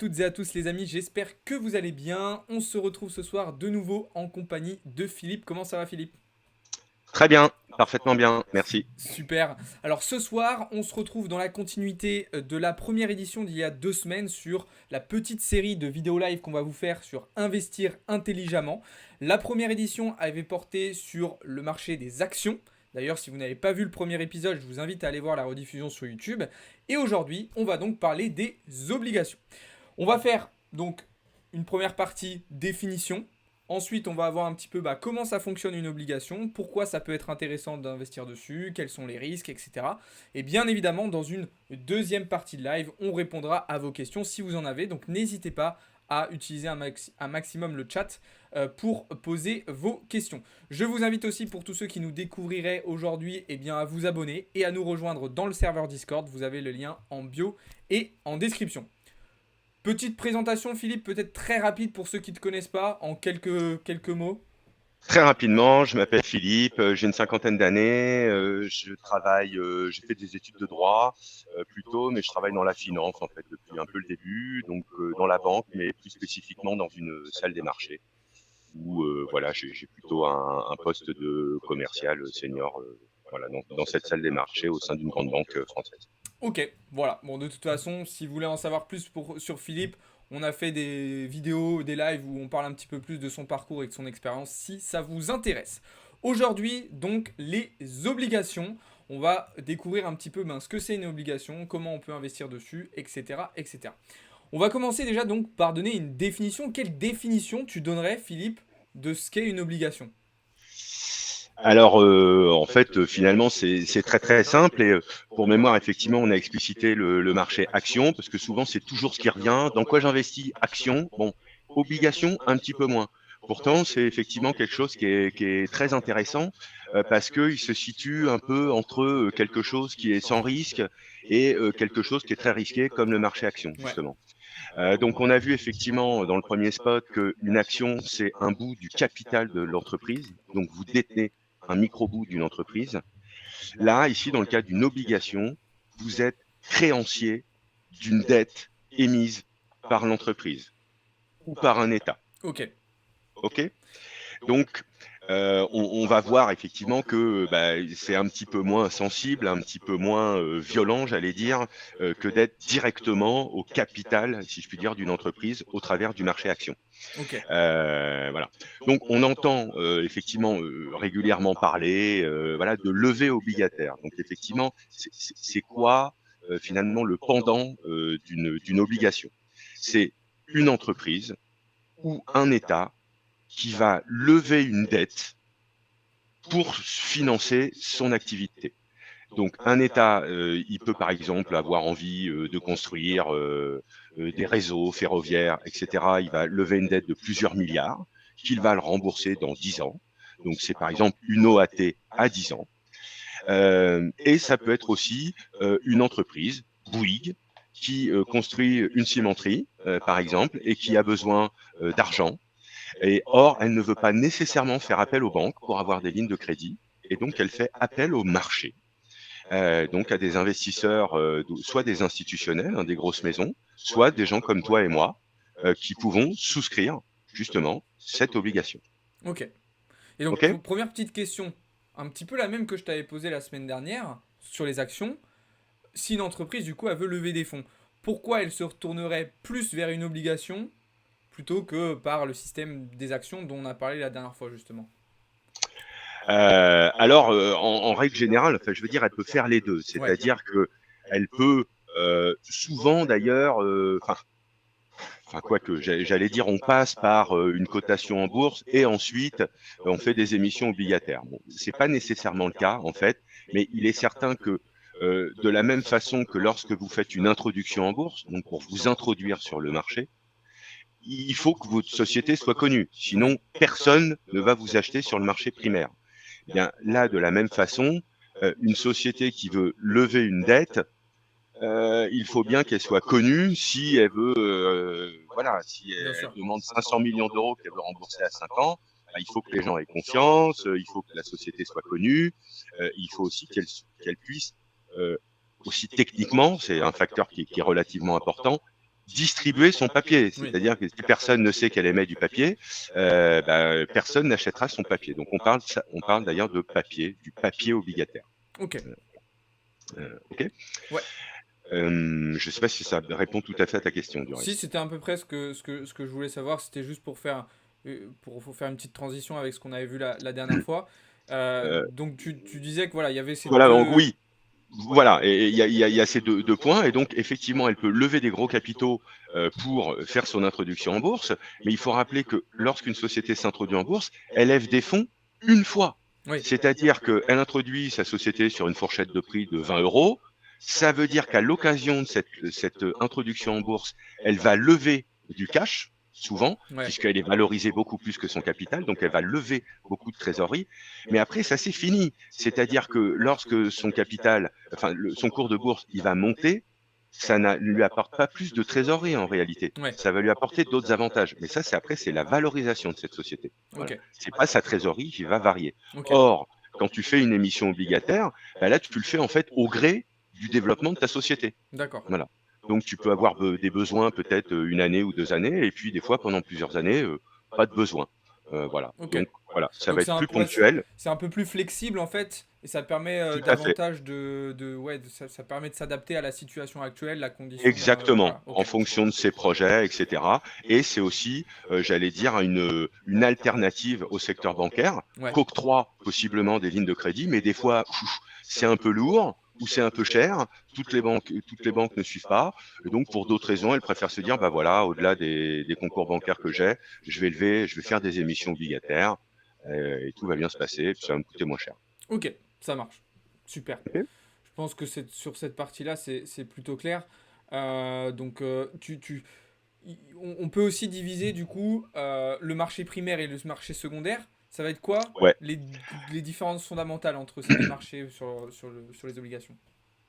Toutes et à tous les amis, j'espère que vous allez bien. On se retrouve ce soir de nouveau en compagnie de Philippe. Comment ça va Philippe? Très bien, parfaitement bien, merci. Super. Alors ce soir, on se retrouve dans la continuité de la première édition d'il y a 2 semaines sur la petite série de vidéos live qu'on va vous faire sur investir intelligemment. La première édition avait porté sur le marché des actions. D'ailleurs, si vous n'avez pas vu le premier épisode, je vous invite à aller voir la rediffusion sur YouTube. Et aujourd'hui, on va donc parler des obligations. On va faire donc une première partie définition. Ensuite, on va avoir un petit peu comment ça fonctionne une obligation, pourquoi ça peut être intéressant d'investir dessus, quels sont les risques, etc. Et bien évidemment, dans une deuxième partie de live, on répondra à vos questions si vous en avez. Donc n'hésitez pas à utiliser un maximum le chat pour poser vos questions. Je vous invite aussi pour tous ceux qui nous découvriraient aujourd'hui à vous abonner et à nous rejoindre dans le serveur Discord. Vous avez le lien en bio et en description. Petite présentation, Philippe, peut-être très rapide pour ceux qui ne te connaissent pas, en quelques mots. Très rapidement, je m'appelle Philippe, j'ai une cinquantaine d'années, je travaille, j'ai fait des études de droit plutôt, mais je travaille dans la finance en fait depuis un peu le début, donc dans la banque, mais plus spécifiquement dans une salle des marchés où voilà, j'ai plutôt un poste de commercial senior, voilà, dans cette salle des marchés au sein d'une grande banque française. Ok, voilà. Bon, de toute façon, si vous voulez en savoir plus sur Philippe, on a fait des vidéos, des lives où on parle un petit peu plus de son parcours et de son expérience, si ça vous intéresse. Aujourd'hui, donc, les obligations. On va découvrir un petit peu ce que c'est une obligation, comment on peut investir dessus, etc., etc. On va commencer déjà donc par donner une définition. Quelle définition tu donnerais, Philippe, de ce qu'est une obligation? Alors, en fait, finalement, c'est très très simple et pour mémoire, effectivement, on a explicité le marché action parce que souvent c'est toujours ce qui revient. Dans quoi j'investis? Action. Bon, obligation, un petit peu moins. Pourtant, c'est effectivement quelque chose qui est très intéressant parce qu'il se situe un peu entre quelque chose qui est sans risque et quelque chose qui est très risqué comme le marché action, Ouais. justement. Donc, on a vu effectivement dans le premier spot qu'une action, c'est un bout du capital de l'entreprise. Donc, vous détenez un micro-bout d'une entreprise. Là, ici, dans le cas d'une obligation, vous êtes créancier d'une dette émise par l'entreprise ou par un État. Ok. OK? Donc, on va voir effectivement que c'est un petit peu moins sensible, un petit peu moins violent, j'allais dire, que d'être directement au capital, si je puis dire, d'une entreprise au travers du marché action. Ok. Voilà. Donc, on entend effectivement régulièrement parler, voilà, de levée obligataire. Donc, effectivement, c'est quoi finalement le pendant d'une obligation? C'est une entreprise ou un État qui va lever une dette pour financer son activité. Donc un État, il peut par exemple avoir envie de construire des réseaux ferroviaires, etc. Il va lever une dette de plusieurs milliards qu'il va le rembourser dans 10 ans. Donc c'est par exemple une OAT à 10 ans. Et ça peut être aussi une entreprise, Bouygues, qui construit une cimenterie, par exemple, et qui a besoin d'argent. Et or, elle ne veut pas nécessairement faire appel aux banques pour avoir des lignes de crédit, et donc elle fait appel au marché, donc à des investisseurs, soit des institutionnels, hein, des grosses maisons, soit des gens comme toi et moi, qui pouvons souscrire justement cette obligation. Ok. Et donc, OK? première petite question, un petit peu la même que je t'avais posée la semaine dernière sur les actions. Si une entreprise, du coup, elle veut lever des fonds, pourquoi elle se retournerait plus vers une obligation plutôt que par le système des actions dont on a parlé la dernière fois, justement? Alors, en règle générale, enfin, je veux dire, elle peut faire les deux. Ouais. C'est-à-dire que elle peut souvent d'ailleurs, enfin quoique, j'allais dire, on passe par une cotation en bourse et ensuite on fait des émissions obligataires. Bon, c'est pas nécessairement le cas en fait, mais il est certain que de la même façon que lorsque vous faites une introduction en bourse, donc pour vous introduire sur le marché, il faut que votre société soit connue. Ouais. Sinon, personne ne va vous acheter sur le marché primaire. Eh bien, là, de la même façon, une société qui veut lever une dette, il faut bien qu'elle soit connue si elle veut, voilà, si Bien elle sûr. demande 500 millions d'euros qu'elle veut rembourser à 5 ans, il faut que les gens aient confiance, il faut que la société soit connue, il faut aussi qu'elle puisse, aussi techniquement, c'est un facteur qui est relativement important, distribuer son papier. Oui. C'est-à-dire que si personne ne sait qu'elle émet du papier, personne n'achètera son papier. Donc on parle d'ailleurs de papier, du papier obligataire. Ok. Ok. Ouais. Je ne sais pas si ça répond tout à fait à ta question du Si, reste. c'était à peu près ce que je voulais savoir. C'était juste pour faire une petite transition avec ce qu'on avait vu la dernière fois. Euh, Donc, tu disais que voilà, il y avait ces voilà, donc deux. oui, voilà, et il y a ces deux points, et donc effectivement, elle peut lever des gros capitaux pour faire son introduction en bourse, mais il faut rappeler que lorsqu'une société s'introduit en bourse, elle lève des fonds une fois. Oui. C'est-à-dire qu'elle introduit sa société sur une fourchette de prix de 20 euros. Ça veut dire qu'à l'occasion de cette introduction en bourse, elle va lever du cash, souvent, Ouais. puisqu'elle est valorisée beaucoup plus que son capital, donc elle va lever beaucoup de trésorerie. Mais après, ça c'est fini. C'est-à-dire que lorsque son capital, enfin son cours de bourse, il va monter, ça ne lui apporte pas plus de trésorerie en réalité. Ouais. Ça va lui apporter d'autres avantages. Mais ça, c'est la valorisation de cette société. Voilà. Ok. C'est pas sa trésorerie qui va varier. Ok. Or, quand tu fais une émission obligataire, là, tu le fais en fait au gré du développement de ta société. D'accord. Voilà. Donc, tu peux avoir des besoins peut-être une année ou 2 années, et puis des fois pendant plusieurs années, pas de besoin. Voilà. Ok. Donc, voilà, ça va Donc être plus ouais, ponctuel. c'est un peu plus flexible en fait, et ça permet Tout à fait. davantage ça permet de s'adapter à la situation actuelle, la condition. Exactement, Voilà. en Ok. fonction de ses projets, etc. Et c'est aussi, j'allais dire, une alternative au secteur bancaire Ouais. qu'octroie possiblement des lignes de crédit, mais des fois, c'est un peu lourd ou c'est un peu cher. Toutes les banques ne suivent pas. Et donc, pour d'autres raisons, elles préfèrent se dire, bah voilà, au-delà des concours bancaires que j'ai, je vais faire des émissions obligataires et tout va bien se passer, puis ça va me coûter moins cher. Ok. Ça marche. Super. Ok. Je pense que sur cette partie-là, c'est plutôt clair. Donc, on peut aussi diviser du coup le marché primaire et le marché secondaire. Ça va être quoi Ouais. les différences fondamentales entre ces deux marchés sur les obligations?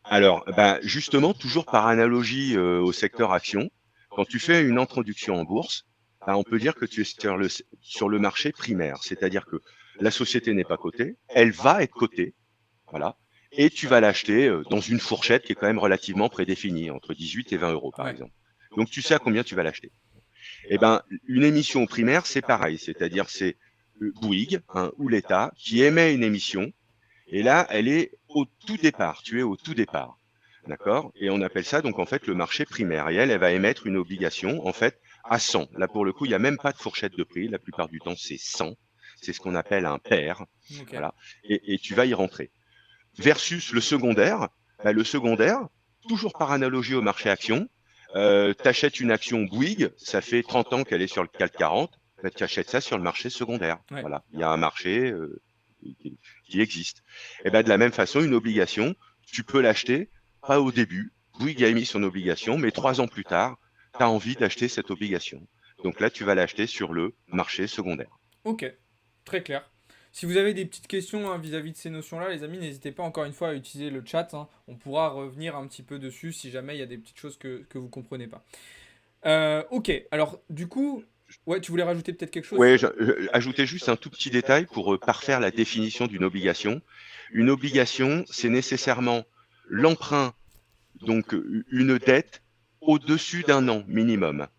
Alors, justement, toujours par analogie au secteur action, quand tu fais une introduction en bourse, on peut dire que tu es sur le marché primaire, c'est-à-dire que la société n'est pas cotée, elle va être cotée, voilà, et tu vas l'acheter dans une fourchette qui est quand même relativement prédéfinie, entre 18 et 20 euros par Ouais. exemple. Donc tu sais à combien tu vas l'acheter. Eh ben, une émission primaire, c'est pareil, c'est-à-dire c'est Bouygues ou l'État qui émet une émission et là, elle est au tout départ. Tu es au tout départ. D'accord. Et on appelle ça donc en fait le marché primaire. Et elle va émettre une obligation en fait à 100. Là, pour le coup, il n'y a même pas de fourchette de prix. La plupart du temps, c'est 100. C'est ce qu'on appelle un pair. Ok. Voilà. Et tu vas y rentrer. Versus le secondaire. Le secondaire, toujours par analogie au marché action, tu achètes une action Bouygues, ça fait 30 ans qu'elle est sur le CAC 40, tu achètes ça sur le marché secondaire. Ouais. Voilà. Il y a un marché qui existe. Et ben de la même façon, une obligation, tu peux l'acheter pas au début. Bouygues a émis son obligation, mais 3 ans plus tard, tu as envie d'acheter cette obligation. Donc là, tu vas l'acheter sur le marché secondaire. Ok. Très clair. Si vous avez des petites questions vis-à-vis de ces notions-là, les amis, n'hésitez pas encore une fois à utiliser le chat, hein. On pourra revenir un petit peu dessus si jamais il y a des petites choses que vous comprenez pas. Ok, alors du coup, ouais, tu voulais rajouter peut-être quelque chose? Oui, ajouter juste un tout petit détail pour parfaire la définition d'une obligation. Une obligation, c'est nécessairement l'emprunt, donc une dette au-dessus d'un an minimum. D'accord.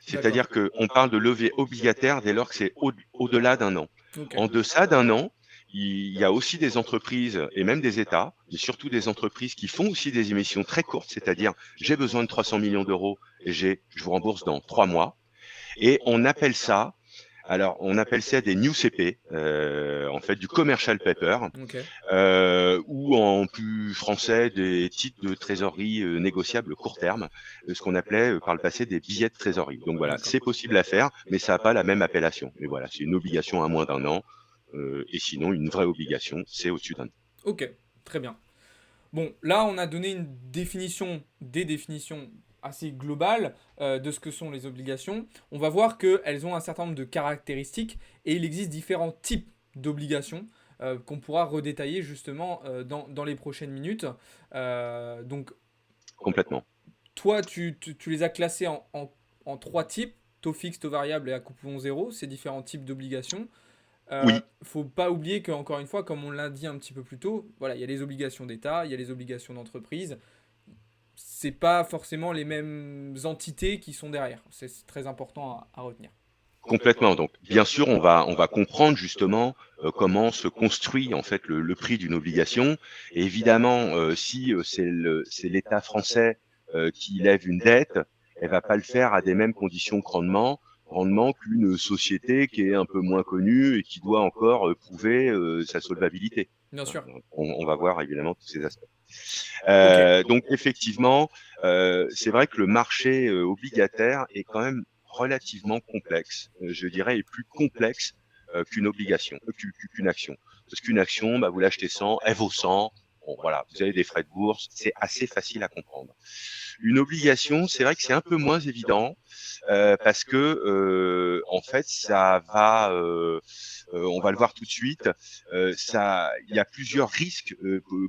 C'est-à-dire qu'on parle de levée obligataire dès lors que c'est au-delà d'un an. Ok. En deçà d'un an, il y a aussi des entreprises et même des États, mais surtout des entreprises qui font aussi des émissions très courtes, c'est-à-dire j'ai besoin de 300 millions d'euros et je vous rembourse dans 3 mois. Et on appelle ça des new CP, en fait du commercial paper, Ok. ou en plus français des titres de trésorerie négociables court terme, ce qu'on appelait par le passé des billets de trésorerie. Donc voilà, D'accord. c'est possible à faire, mais ça n'a pas la même appellation. Mais voilà, c'est une obligation à moins d'un an, et sinon une vraie obligation, c'est au-dessus d'un an. Ok. Très bien. Bon, là, on a donné des définitions assez globales de ce que sont les obligations. On va voir qu'elles ont un certain nombre de caractéristiques et il existe différents types d'obligations qu'on pourra redétailler justement dans les prochaines minutes. Donc, Complètement. toi, tu les as classés en trois types, taux fixe, taux variable et à coupon zéro, ces différents types d'obligations. Oui, Faut pas oublier qu'encore une fois, comme on l'a dit un petit peu plus tôt, voilà, il y a les obligations d'État, il y a les obligations d'entreprise. c'est pas forcément les mêmes entités qui sont derrière. C'est très important à retenir. Complètement. Donc, bien sûr, on va comprendre justement comment se construit en fait le prix d'une obligation. Et évidemment, si c'est l'État français qui lève une dette, elle va pas le faire à des mêmes conditions de rendement qu'une société qui est un peu moins connue et qui doit encore prouver sa solvabilité. Bien sûr. On va voir évidemment tous ces aspects. Ok. Donc effectivement, c'est vrai que le marché obligataire est quand même relativement complexe, je dirais, et plus complexe qu'une obligation, qu'une action. Parce qu'une action, bah, vous l'achetez 100, elle vaut 100. Bon, voilà, vous avez des frais de bourse, c'est assez facile à comprendre. Une obligation, c'est vrai que c'est un peu moins évident parce que en fait, on va le voir tout de suite, il y a plusieurs risques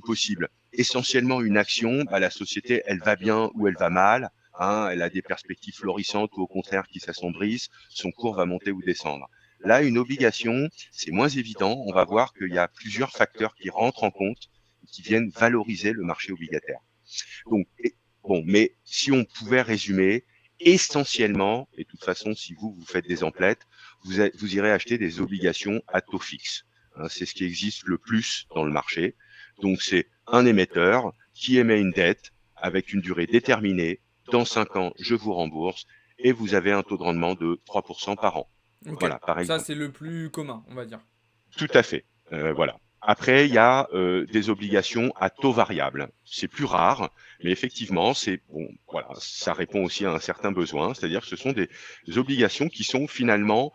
possibles. Essentiellement, une action, bah, la société, elle va bien ou elle va mal. Hein, elle a des perspectives florissantes ou au contraire qui s'assombrissent, son cours va monter ou descendre. Là, une obligation, c'est moins évident. On va voir qu'il y a plusieurs facteurs qui rentrent en compte et qui viennent valoriser le marché obligataire. Donc, bon, mais si on pouvait résumer, essentiellement, et de toute façon, si vous faites des emplettes, vous irez acheter des obligations à taux fixe. Hein, c'est ce qui existe le plus dans le marché. Donc, c'est un émetteur qui émet une dette avec une durée déterminée. Dans 5 ans, je vous rembourse et vous avez un taux de rendement de 3% par an. Ok. Voilà, par Ça, exemple. c'est le plus commun, on va dire. Tout à fait. Voilà. Après, il y a des obligations à taux variable. C'est plus rare, mais effectivement, c'est bon. Voilà, ça répond aussi à un certain besoin. C'est-à-dire que ce sont des obligations qui sont finalement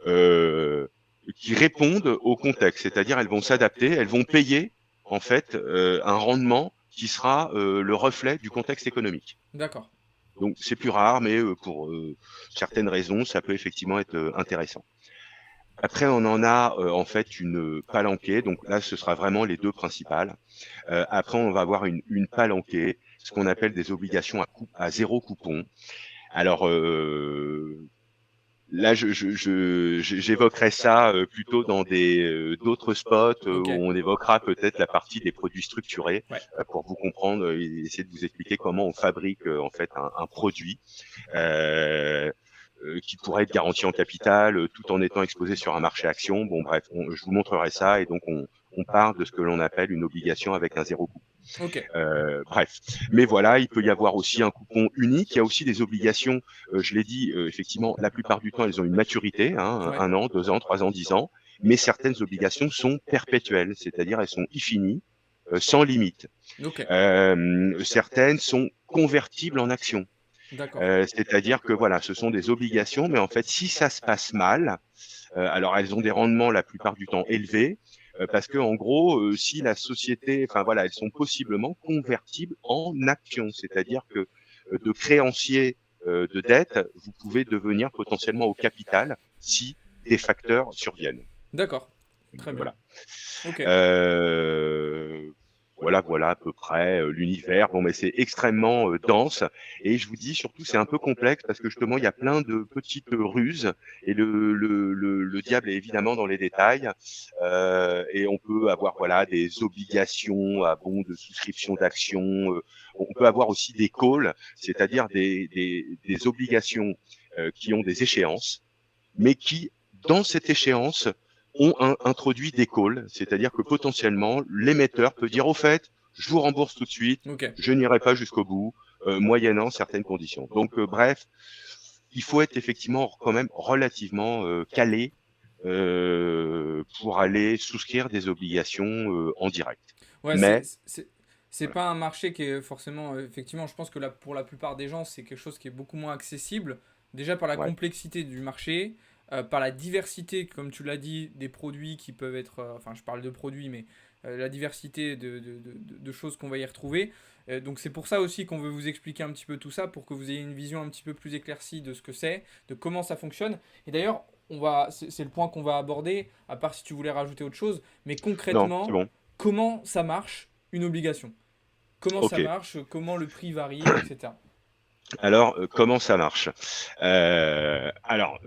qui répondent au contexte. C'est-à-dire, elles vont s'adapter, elles vont payer en fait un rendement qui sera le reflet du contexte économique. D'accord. Donc, c'est plus rare, mais pour certaines raisons, ça peut effectivement être intéressant. Après, on en a en fait une palanquée. Donc là, ce sera vraiment les deux principales. Après, on va avoir une palanquée, ce qu'on appelle des obligations à zéro coupon. Alors là, j'évoquerai ça plutôt dans d'autres spots Ok. où on évoquera peut-être la partie des produits structurés Ouais. pour vous comprendre et essayer de vous expliquer comment on fabrique en fait un produit. Euh, qui pourrait être garanti en capital tout en étant exposé sur un marché action. Bon, bref, je vous montrerai ça et donc on part de ce que l'on appelle une obligation avec un zéro coupon. Ok. Bref, mais voilà, il peut y avoir aussi un coupon unique. Il y a aussi des obligations. Je l'ai dit, effectivement, la plupart du temps, elles ont une maturité, hein, Ouais. 1 an, 2 ans, 3 ans, 10 ans. Mais certaines obligations sont perpétuelles, c'est-à-dire elles sont infinies, sans limite. Ok. Certaines sont convertibles en actions. D'accord. C'est-à-dire que voilà, ce sont des obligations, mais en fait, si ça se passe mal, alors elles ont des rendements la plupart du temps élevés, parce que en gros, si la société, enfin voilà, elles sont possiblement convertibles en actions, c'est-à-dire que de créancier de dette, vous pouvez devenir potentiellement au capital si des facteurs surviennent. D'accord. Très bien. Voilà. Ok. Euh, voilà à peu près l'univers. Bon, mais c'est extrêmement dense et je vous dis surtout c'est un peu complexe parce que justement il y a plein de petites ruses et le diable est évidemment dans les détails et on peut avoir voilà des obligations à bon de souscription d'actions. On peut avoir aussi des calls, c'est-à-dire des obligations qui ont des échéances, mais qui dans cette échéance ont introduit des calls, c'est-à-dire que potentiellement l'émetteur peut dire au fait, je vous rembourse tout de suite, Ok. je n'irai pas jusqu'au bout, moyennant certaines conditions. Donc bref, il faut être effectivement quand même relativement calé pour aller souscrire des obligations en direct. Ouais, Mais c'est voilà. pas un marché qui est forcément. Effectivement, je pense que là, pour la plupart des gens, c'est quelque chose qui est beaucoup moins accessible. Déjà par la Ouais. complexité du marché, par la diversité, comme tu l'as dit, des produits qui peuvent être. Enfin, je parle de produits, mais la diversité de choses qu'on va y retrouver. Donc, c'est pour ça aussi qu'on veut vous expliquer un petit peu tout ça, pour que vous ayez une vision un petit peu plus éclaircie de ce que c'est, de comment ça fonctionne. Et d'ailleurs, c'est le point qu'on va aborder, à part si tu voulais rajouter autre chose, mais Non, c'est concrètement, bon. comment ça marche une obligation. Comment ça Ok. marche, comment le prix varie, etc. Alors, comment ça marche? Alors,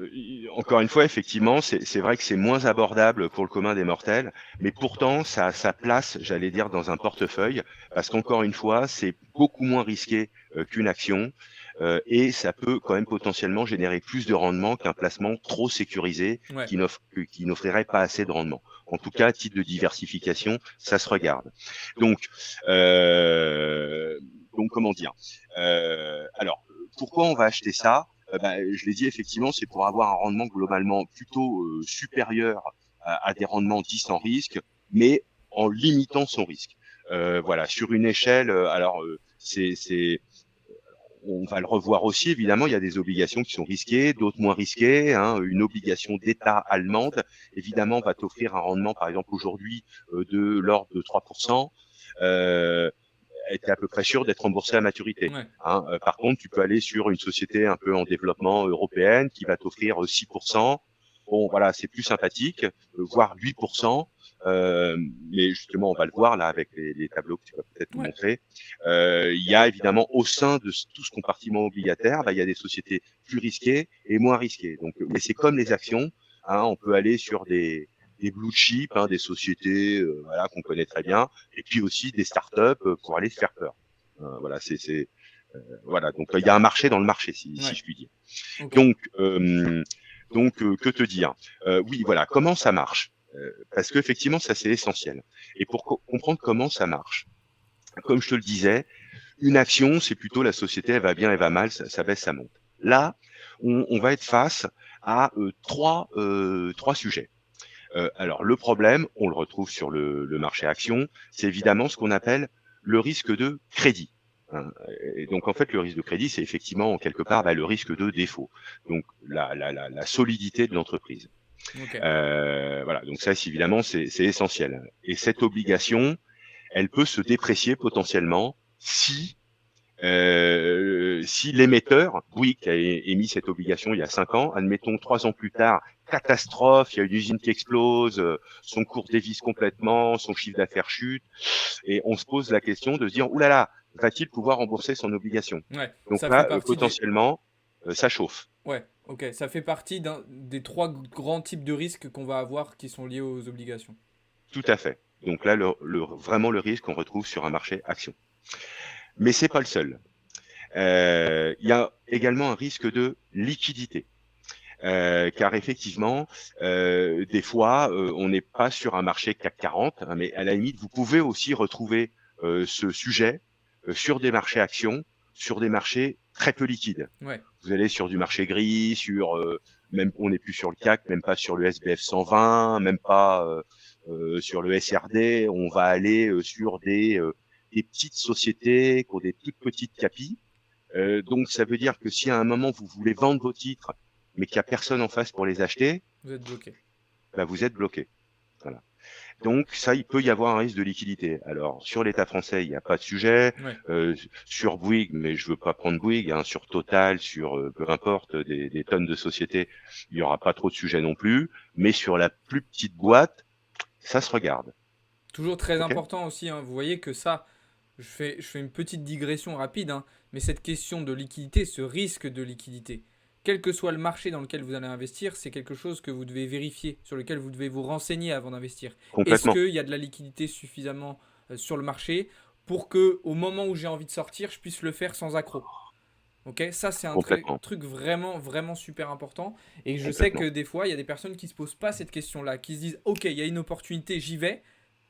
encore une fois, effectivement, c'est vrai que c'est moins abordable pour le commun des mortels, mais pourtant ça a sa place, j'allais dire, dans un portefeuille, parce qu'encore une fois, c'est beaucoup moins risqué, qu'une action, et ça peut quand même potentiellement générer plus de rendement qu'un placement trop sécurisé Ouais, qui n'offrirait pas assez de rendement. En tout cas, à titre de diversification, ça se regarde. Donc, heu, donc comment dire? Alors, pourquoi on va acheter ça? Je l'ai dit effectivement, c'est pour avoir un rendement globalement plutôt supérieur à des rendements dits sans risque, mais en limitant son risque. Voilà, sur une échelle, on va le revoir aussi, évidemment, il y a des obligations qui sont risquées, d'autres moins risquées. Hein. Une obligation d'État allemande, évidemment, va t'offrir un rendement, par exemple, aujourd'hui, de l'ordre de 3%. Euh, était à peu près sûr d'être remboursé à maturité. ouais, Hein. Par contre, tu peux aller sur une société un peu en développement européenne qui va t'offrir 6%. Bon, voilà, c'est plus sympathique, voire 8%. Euh, mais justement, on va le voir là avec les tableaux que tu vas peut-être nous ouais. montrer. Il y a évidemment au sein de tout ce compartiment obligataire, il y a des sociétés plus risquées et moins risquées. Donc, mais c'est comme les actions. Hein, on peut aller sur des blue chips, hein, des sociétés voilà, qu'on connaît très bien, et puis aussi des startups pour aller se faire peur. Voilà, voilà. Donc il y a un marché dans le marché, si Ouais, je puis dire. ok. Donc, que te dire? Oui, voilà. Comment ça marche? Parce qu'effectivement, ça c'est essentiel. Et pour comprendre comment ça marche, comme je te le disais, une action, c'est plutôt la société, elle va bien, elle va mal, ça baisse, ça monte. Là, on va être face à trois sujets. Alors le problème, on le retrouve sur le marché action, c'est évidemment ce qu'on appelle le risque de crédit. Hein. Et donc en fait, le risque de crédit, c'est effectivement en quelque part le risque de défaut. Donc la solidité de l'entreprise. Ok. Voilà. Donc ça, évidemment, c'est essentiel. Et cette obligation, elle peut se déprécier potentiellement si l'émetteur, Bouygues, qui a émis cette obligation il y a 5 ans, admettons 3 ans plus tard, catastrophe, il y a une usine qui explose, son cours dévisse complètement, son chiffre d'affaires chute, et on se pose la question de se dire, oulala, va-t-il pouvoir rembourser son obligation? Ouais, Donc ça fait là, partie des. potentiellement, ça chauffe. Ouais, ok, ça fait partie des trois grands types de risques qu'on va avoir qui sont liés aux obligations. Tout à fait. Donc là, vraiment le risque qu'on retrouve sur un marché action. Mais c'est pas le seul. Il y a également un risque de liquidité. Car effectivement, des fois, on n'est pas sur un marché CAC 40, hein, mais à la limite, vous pouvez aussi retrouver ce sujet sur des marchés actions, sur des marchés très peu liquides. Ouais, Vous allez sur du marché gris, même on n'est plus sur le CAC, même pas sur le SBF 120, même pas sur le SRD. On va aller sur des petites sociétés qui ont des toutes petites capis. Donc ça veut dire que si à un moment vous voulez vendre vos titres, mais qu'il n'y a personne en face pour les acheter, vous êtes bloqué. vous êtes bloqué. Voilà. Donc ça, il peut y avoir un risque de liquidité. Alors sur l'État français, il n'y a pas de sujet. Ouais, Sur Bouygues, mais je veux pas prendre Bouygues, hein, sur Total, sur peu importe des tonnes de sociétés, il n'y aura pas trop de sujets non plus. Mais sur la plus petite boîte, ça se regarde. toujours très Ok. important aussi, hein, vous voyez que ça, je fais une petite digression rapide, hein, mais cette question de liquidité, ce risque de liquidité, quel que soit le marché dans lequel vous allez investir, c'est quelque chose que vous devez vérifier, sur lequel vous devez vous renseigner avant d'investir. Est-ce Complètement, qu'il y a de la liquidité suffisamment sur le marché pour que, au moment où j'ai envie de sortir, je puisse le faire sans accroc? Ok, ça c'est un complètement, truc vraiment, vraiment super important. Et je sais que complètement. des fois, il y a des personnes qui se posent pas cette question-là, qui se disent, ok, il y a une opportunité, j'y vais,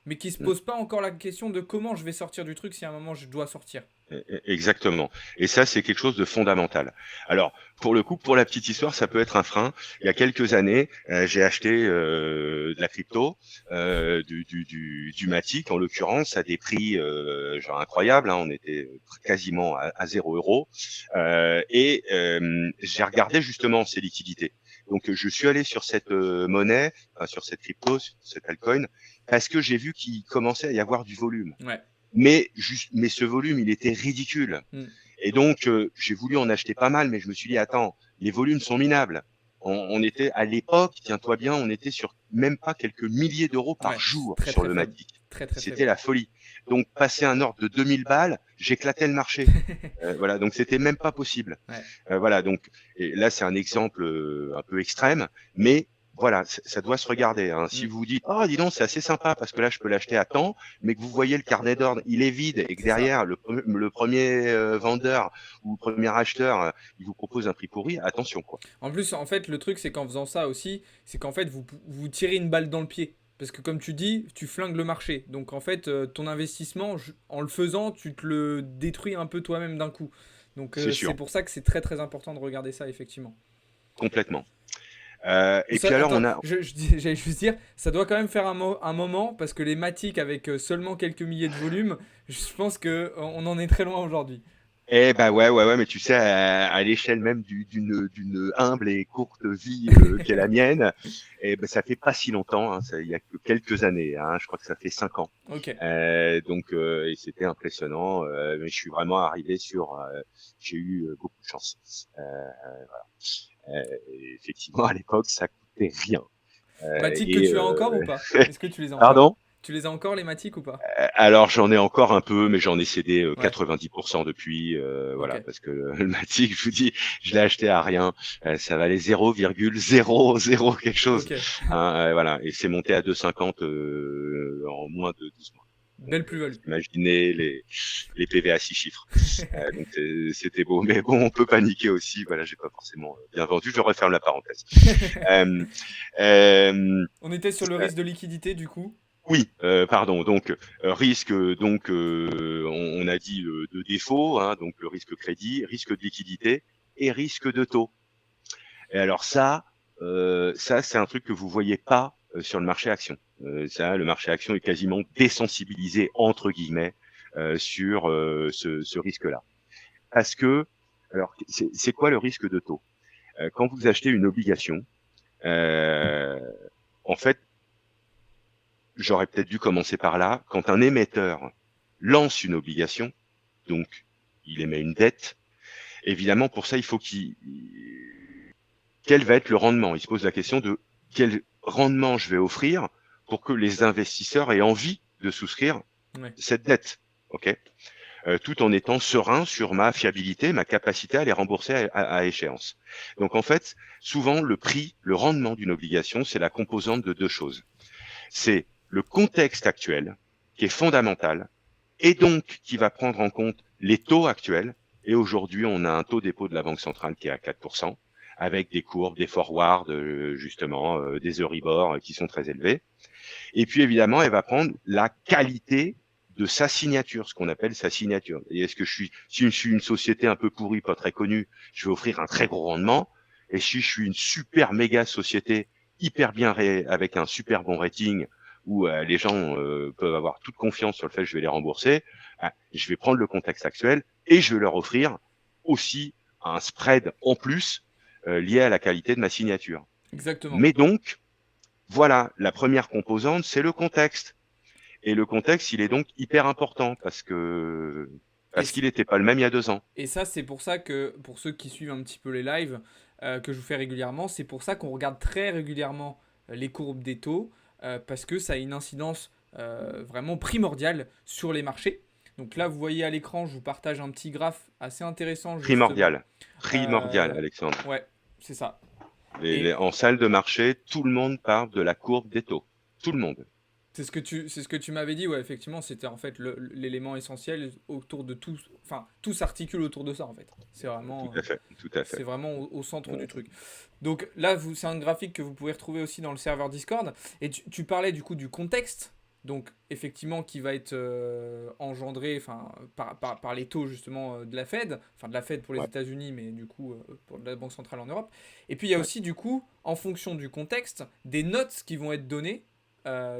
mais qui se Mm. posent pas encore la question de comment je vais sortir du truc si à un moment je dois sortir. Exactement. Et ça, c'est quelque chose de fondamental. Alors, pour le coup, pour la petite histoire, ça peut être un frein. Il y a quelques années, j'ai acheté de la crypto, du Matic, en l'occurrence, à des prix genre incroyables. Hein, on était quasiment à 0 euros. J'ai regardé justement ces liquidités. Donc, je suis allé sur cette monnaie, enfin, sur cette crypto, sur cette altcoin, parce que j'ai vu qu'il commençait à y avoir du volume. Ouais. Mais ce volume, il était ridicule. Mm. Et donc, j'ai voulu en acheter pas mal, mais je me suis dit, attends, les volumes sont minables. On était à l'époque, tiens-toi bien, on était sur même pas quelques milliers d'euros par Ouais. jour Très sur très le faible. Matic. Très très C'était faible. la folie. Donc, passer un ordre de 2000 balles, j'éclatais le marché. Voilà, donc c'était même pas possible. Ouais. Voilà, donc et là, c'est un exemple un peu extrême, mais voilà, ça doit se regarder. Hein. Si Mm. vous vous dites, oh, dis donc, c'est assez sympa parce que là, je peux l'acheter à temps, mais que vous voyez le carnet d'ordre, il est vide et que C'est ça. derrière, le premier vendeur ou le premier acheteur, il vous propose un prix pourri, attention, quoi. En plus, en fait, le truc, c'est qu'en faisant ça aussi, c'est qu'en fait, vous tirez une balle dans le pied. Parce que comme tu dis, tu flingues le marché. Donc en fait, ton investissement, en le faisant, tu te le détruis un peu toi-même d'un coup. Donc C'est c'est sûr, pour ça que c'est très très important de regarder ça, effectivement. complètement. Et Ça, puis alors, attends, on a, j'allais juste dire, ça doit quand même faire un moment, parce que les Matic avec seulement quelques milliers de volume, je pense qu'on en est très loin aujourd'hui. eh ben ouais, mais tu sais, à l'échelle même d'une humble et courte vie qu'est la mienne, eh ben ça fait pas si longtemps, hein, il y a que quelques années, hein, je crois que ça fait 5 ans. Ok. Donc et c'était impressionnant, mais je suis vraiment arrivé sur, j'ai eu beaucoup de chance. Et effectivement, à l'époque, ça coûtait rien. Matic que Et tu as encore ou pas? Est-ce que tu les as encore? pardon? Tu les as encore les Matic ou pas? Alors j'en ai encore un peu, mais j'en ai cédé Ouais, 90% depuis, voilà, ok. parce que le Matic, je vous dis, je l'ai acheté à rien, ça valait 0,00 quelque chose, Ok. hein, voilà, et c'est monté à 2,50 en moins de 12 mois. Donc, Belle plus-value. imaginez les PV à 6 chiffres. Donc c'était beau, mais bon, on peut paniquer aussi. Voilà, j'ai pas forcément bien vendu. Je referme la parenthèse. Euh, euh, On était sur le risque de liquidité du coup. oui, pardon. Donc risque, donc on a dit de défaut, hein, donc le risque crédit, risque de liquidité et risque de taux. Et alors ça c'est un truc que vous voyez pas sur le marché action. Ça, le marché action est quasiment désensibilisé entre guillemets sur ce risque-là. Parce que, alors c'est quoi le risque de taux? Quand vous achetez une obligation, euh, en fait, j'aurais peut-être dû commencer par là. Quand un émetteur lance une obligation, donc il émet une dette, évidemment pour ça il faut quel va être le rendement. Il se pose la question de quel rendement je vais offrir pour que les investisseurs aient envie de souscrire Ouais. cette dette. Ok, tout en étant serein sur ma fiabilité, ma capacité à les rembourser à échéance. Donc en fait, souvent le prix, le rendement d'une obligation, c'est la composante de deux choses. C'est le contexte actuel qui est fondamental et donc qui va prendre en compte les taux actuels. Et aujourd'hui, on a un taux dépôt de la Banque centrale qui est à 4%, avec des courbes, des forwards, justement, des Euribor qui sont très élevés. Et puis évidemment, elle va prendre la qualité de sa signature, ce qu'on appelle sa signature. Et est-ce que si je suis une société un peu pourrie, pas très connue, je vais offrir un très gros rendement. Et si je suis une super méga société, hyper bien avec un super bon rating, où les gens peuvent avoir toute confiance sur le fait que je vais les rembourser, je vais prendre le contexte actuel et je vais leur offrir aussi un spread en plus lié à la qualité de ma signature. Exactement. Mais donc, voilà, la première composante, c'est le contexte. Et le contexte, il est donc hyper important Et, parce qu'il n'était pas le même il y a 2 ans. et ça, c'est pour ça que, pour ceux qui suivent un petit peu les lives que je vous fais régulièrement, c'est pour ça qu'on regarde très régulièrement les courbes des taux, parce que ça a une incidence vraiment primordiale sur les marchés. Donc là, vous voyez à l'écran, je vous partage un petit graphe assez intéressant justement. Primordial. Primordial, Euh, Alexandre. ouais, c'est ça. Les Et en salle de marché, tout le monde parle de la courbe des taux. Tout le monde. c'est ce que tu m'avais dit, ouais, effectivement, c'était en fait l'élément essentiel autour de tout, enfin, tout s'articule autour de ça en fait. Tout à fait. Tout à C'est fait. vraiment au centre Euh, du truc. Donc là, c'est un graphique que vous pouvez retrouver aussi dans le serveur Discord. Et tu parlais du coup du contexte, donc effectivement qui va être engendré par les taux justement de la Fed, enfin de la Fed pour les ouais, États-Unis, mais du coup pour la Banque centrale en Europe. Et puis il y a ouais. aussi du coup, en fonction du contexte, des notes qui vont être données.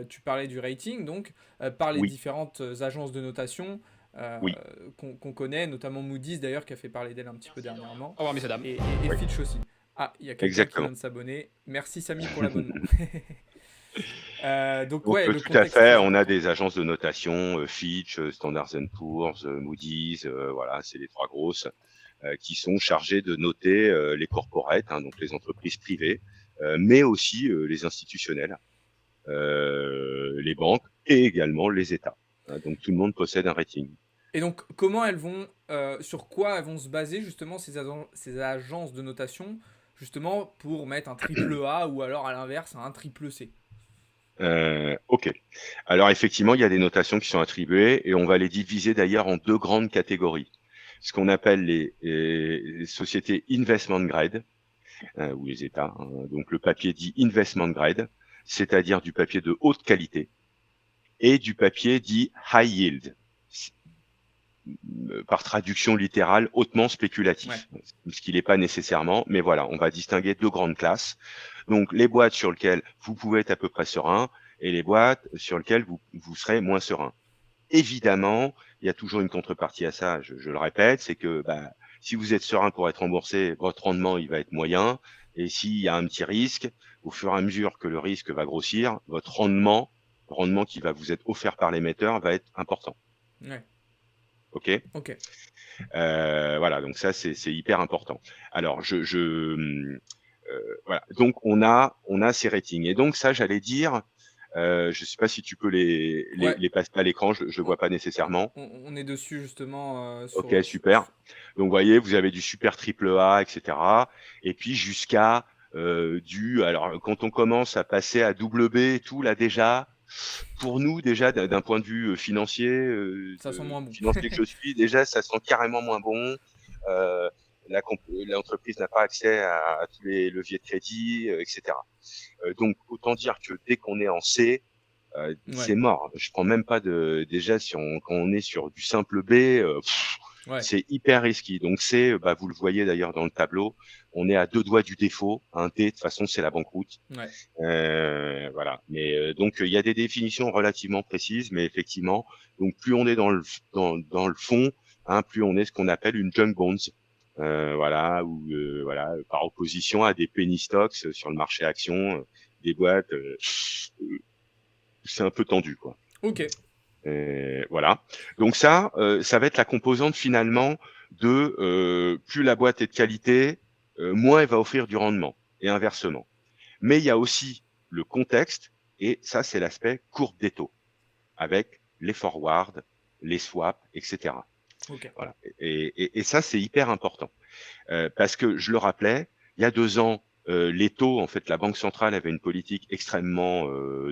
Tu parlais du rating, donc par les Oui, différentes agences de notation euh, oui, qu'on connaît, notamment Moody's d'ailleurs, qui a fait parler d'elle un petit peu dernièrement, Au revoir, messieurs, dames. et oui, Fitch aussi. Ah, il y a quelqu'un qui exactement. vient de s'abonner. Merci Samy pour l'abonnement. Donc Donc ouais, le tout à contexte fait, très on a important. des agences de notation, Fitch, Standard Poor's, Moody's, voilà, c'est les trois grosses qui sont chargées de noter les corporates, hein, donc les entreprises privées, mais aussi les institutionnels, les banques et également les États. Donc tout le monde possède un rating. Et donc, comment elles vont, sur quoi elles vont se baser justement ces agences de notation, justement pour mettre un triple A ou alors à l'inverse un triple C? Ok. Alors effectivement, il y a des notations qui sont attribuées et on va les diviser d'ailleurs en deux grandes catégories. Ce qu'on appelle les sociétés investment grade, ou les États, hein. Donc le papier dit investment grade, c'est-à-dire du papier de haute qualité, et du papier dit high yield, par traduction littérale, hautement Ouais, spéculatif, ce qui n'est pas nécessairement, mais voilà, on va distinguer deux grandes classes. Donc les boîtes sur lesquelles vous pouvez être à peu près serein et les boîtes sur lesquelles vous serez moins serein. Évidemment, il y a toujours une contrepartie à ça, je le répète, c'est que si vous êtes serein pour être remboursé, votre rendement il va être moyen, et s'il y a un petit risque, au fur et à mesure que le risque va grossir, votre rendement, le rendement qui va vous être offert par l'émetteur va être important. ouais, Ok. ok. Voilà, donc ça c'est hyper important. Alors voilà, donc on a ces ratings et donc ça j'allais dire, je sais pas si tu peux Ouais, les passer à l'écran, je on, vois pas nécessairement. on est dessus justement Ok, super. Donc vous voyez, vous avez du super triple A, etc. Et puis jusqu'à alors quand on commence à passer à double B et tout là déjà. Pour nous, déjà, d'un point de vue financier, ça sent moins bon. financier que je suis, déjà, ça sent carrément moins bon. Euh, l'entreprise n'a pas accès à tous les leviers de crédit, etc. Donc, autant dire que dès qu'on est en C, Ouais, c'est mort. Je prends même pas déjà si quand on est sur du simple B, ouais, c'est hyper risqué. Donc C, vous le voyez d'ailleurs dans le tableau, on est à deux doigts du défaut. Un D, de toute façon, c'est la banqueroute. ouais. Voilà. Mais donc il y a des définitions relativement précises, mais effectivement, donc plus on est dans le fond, hein, plus on est ce qu'on appelle une junk bonds. Voilà, ou voilà, par opposition à des penny stocks sur le marché action, des boîtes, c'est un peu tendu, quoi. Ok, Voilà. Donc ça va être la composante finalement de plus la boîte est de qualité, moins elle va offrir du rendement, et inversement. Mais il y a aussi le contexte, et ça, c'est l'aspect courbe des taux, avec les forwards, les swaps, etc. ok. Voilà. Et ça, c'est hyper important. Parce que, je le rappelais, il y a 2 ans, les taux, en fait, la Banque centrale avait une politique extrêmement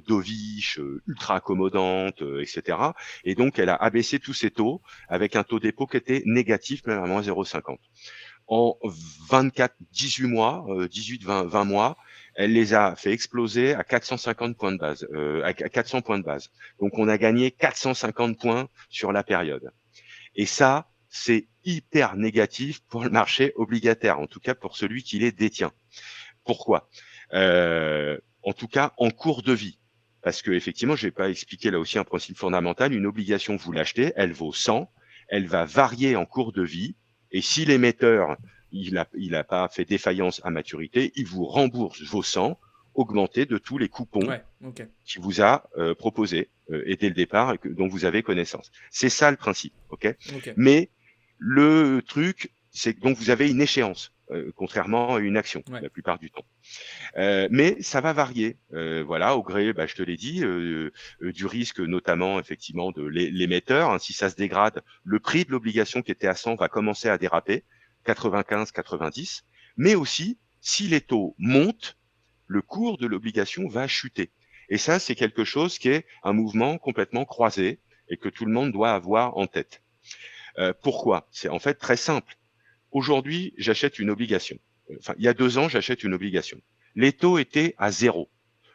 dovish, ultra accommodante, etc. Et donc, elle a abaissé tous ces taux avec un taux dépôt qui était négatif, même à moins 0,50 en 18 mois, 20 mois, elle les a fait exploser à 450 points de base, à 400 points de base. Donc on a gagné 450 points sur la période. Et ça, c'est hyper négatif pour le marché obligataire, en tout cas pour celui qui les détient. Pourquoi En tout cas, en cours de vie. Parce que effectivement, je vais pas expliquer là aussi un principe fondamental. Une obligation, vous l'achetez, elle vaut 100, elle va varier en cours de vie. Et si l'émetteur il a pas fait défaillance à maturité, il vous rembourse vos 100 augmentés de tous les coupons Ouais, ok, qu'il vous a proposés et dès le départ dont vous avez connaissance. C'est ça le principe, ok. ok. Mais le truc, c'est que donc vous avez une échéance, contrairement à une action Ouais, la plupart du temps. Mais ça va varier, voilà, au gré, je te l'ai dit, du risque notamment effectivement de l'émetteur, hein. Si ça se dégrade, le prix de l'obligation qui était à 100 va commencer à déraper, 95, 90, mais aussi si les taux montent, le cours de l'obligation va chuter. Et ça, c'est quelque chose qui est un mouvement complètement croisé et que tout le monde doit avoir en tête. Pourquoi? C'est en fait très simple. Aujourd'hui, j'achète une obligation. Enfin, il y a 2 ans, j'achète une obligation. Les taux étaient à 0.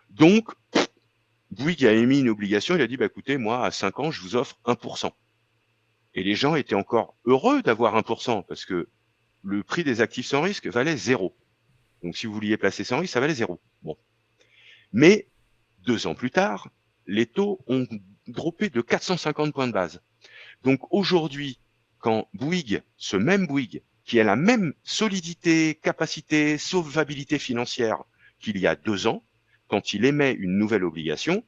Donc, Bouygues a émis une obligation. Il a dit, écoutez, moi, à 5 ans, je vous offre 1%. Et les gens étaient encore heureux d'avoir 1% parce que le prix des actifs sans risque valait 0. Donc, si vous vouliez placer sans risque, ça valait 0. Bon. Mais 2 ans plus tard, les taux ont droppé de 450 points de base. Donc aujourd'hui, quand Bouygues, ce même Bouygues, qui a la même solidité, capacité, solvabilité financière qu'il y a 2 ans, quand il émet une nouvelle obligation,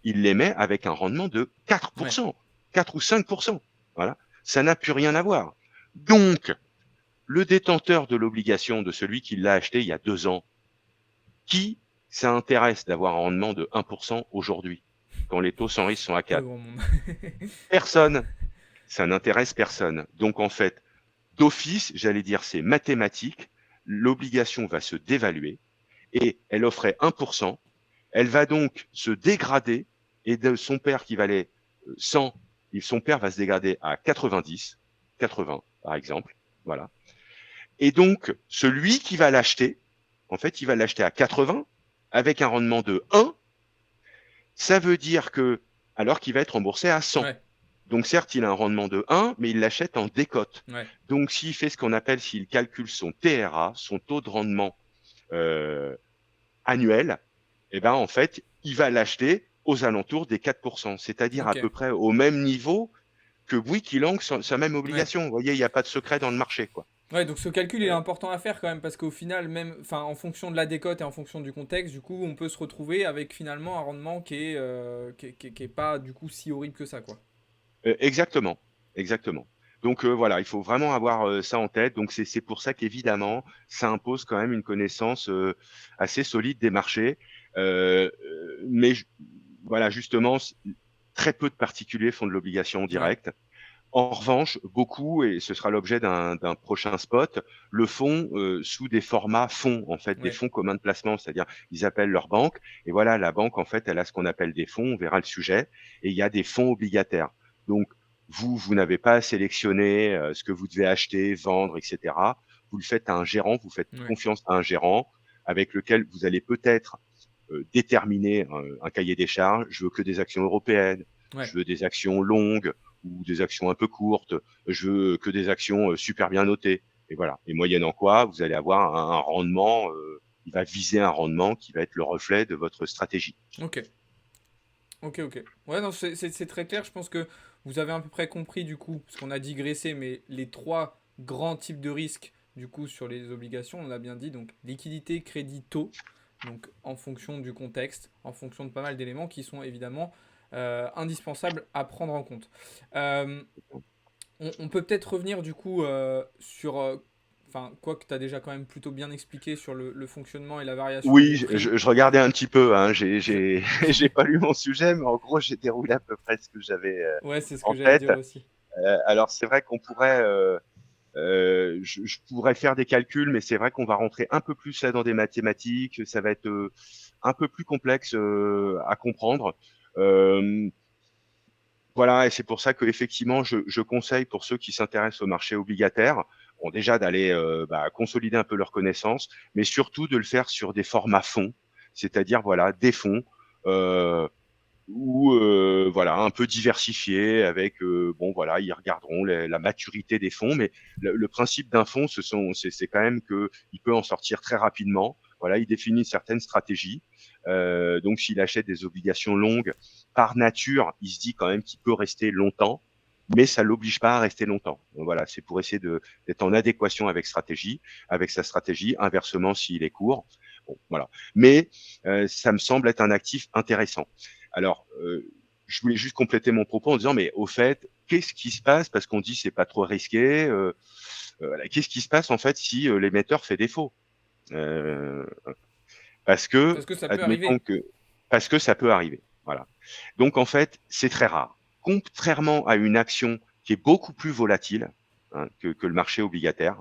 il l'émet avec un rendement de ouais. 4%, 4 ou 5%. Voilà. Ça n'a plus rien à voir. Donc, le détenteur de l'obligation de celui qui l'a acheté il y a 2 ans, qui ça intéresse d'avoir un rendement de 1% aujourd'hui? quand les taux sans risque sont à Pas 4? grand monde. Personne. Ça n'intéresse personne. Donc en fait, d'office, j'allais dire, c'est mathématique, l'obligation va se dévaluer et elle offrait 1%, elle va donc se dégrader et de son père qui valait 100, son père va se dégrader à 90, 80 par exemple, voilà. Et donc celui qui va l'acheter, en fait, il va l'acheter à 80 avec un rendement de 1, ça veut dire que alors qu'il va être remboursé à 100. Ouais, Donc certes, il a un rendement de 1, mais il l'achète en décote. ouais. Donc s'il fait ce qu'on appelle, s'il calcule son TRA, son taux de rendement euh, annuel, eh ben en fait, il va l'acheter aux alentours des 4%, c'est-à-dire à Ok. peu près au même niveau que Wikilang, sa même Ouais. obligation. Vous voyez, il n'y a pas de secret dans le marché, quoi. Ouais, donc ce calcul il est Euh, important à faire quand même parce qu'au final, même, enfin, en fonction de la décote et en fonction du contexte, du coup, on peut se retrouver avec finalement un rendement qui est pas du coup si horrible que ça, quoi. exactement, exactement. Donc voilà, il faut vraiment avoir ça en tête. Donc c'est pour ça qu'évidemment, ça impose quand même une connaissance assez solide des marchés. Mais voilà, justement, très peu de particuliers font de l'obligation Ouais, directe. En revanche, beaucoup, et ce sera l'objet d'un prochain spot, le font sous des formats fonds, en fait, des ouais, fonds communs de placement, c'est-à-dire ils appellent leur banque, et voilà, la banque, en fait, elle a ce qu'on appelle des fonds, on verra le sujet, et il y a des fonds obligataires. Donc, vous n'avez pas à sélectionner ce que vous devez acheter, vendre, etc. Vous le faites à un gérant, vous faites ouais, confiance à un gérant avec lequel vous allez peut-être déterminer un cahier des charges. Je veux que des actions européennes, ouais. je veux des actions longues ou des actions un peu courtes, je veux que des actions super bien notées. Et voilà. Et moyennant quoi, vous allez avoir un rendement, il va viser un rendement qui va être le reflet de votre stratégie. Ok, ok, ok. Ouais, non, c'est très clair. Je pense que vous avez à peu près compris du coup, parce qu'on a digressé, mais les trois grands types de risques du coup sur les obligations, on l'a bien dit. Donc liquidité, crédit, taux. Donc en fonction du contexte, en fonction de pas mal d'éléments qui sont évidemment indispensables à prendre en compte. Euh, on peut peut-être revenir du coup sur, enfin, quoi que tu as déjà quand même plutôt bien expliqué sur le fonctionnement et la variation Oui, des prix. je regardais un petit peu, hein, Je- j'ai pas lu mon sujet, mais en gros, j'ai déroulé à peu près ce que j'avais Ouais, c'est ce que en j'allais tête. dire aussi. Alors, c'est vrai qu'on pourrait, je pourrais faire des calculs, mais c'est vrai qu'on va rentrer un peu plus là dans des mathématiques. Ça va être un peu plus complexe à comprendre. Euh, voilà, et c'est pour ça que effectivement, je conseille pour ceux qui s'intéressent au marché obligataire, bon, déjà d'aller consolider un peu leurs connaissances, mais surtout de le faire sur des formats fonds, c'est-à-dire voilà des fonds. Euh, ou voilà un peu diversifié avec bon voilà ils regarderont la maturité des fonds, mais le principe d'un fonds c'est quand même que il peut en sortir très rapidement. Voilà, il définit certaines stratégies. Donc s'il achète des obligations longues, par nature il se dit quand même qu'il peut rester longtemps, mais ça l'oblige pas à rester longtemps. Donc voilà, c'est pour essayer d'être en adéquation avec sa stratégie. Inversement, s'il est court, bon, voilà. Mais ça me semble être un actif intéressant. Alors, je voulais juste compléter mon propos en disant, mais au fait, qu'est-ce qui se passe parce qu'on dit c'est pas trop risqué qu'est-ce qui se passe en fait si l'émetteur fait défaut euh, Parce que, Parce que ça peut admettons arriver. que, parce que ça peut arriver. Voilà. Donc en fait, c'est très rare. Contrairement à une action qui est beaucoup plus volatile hein, que le marché obligataire,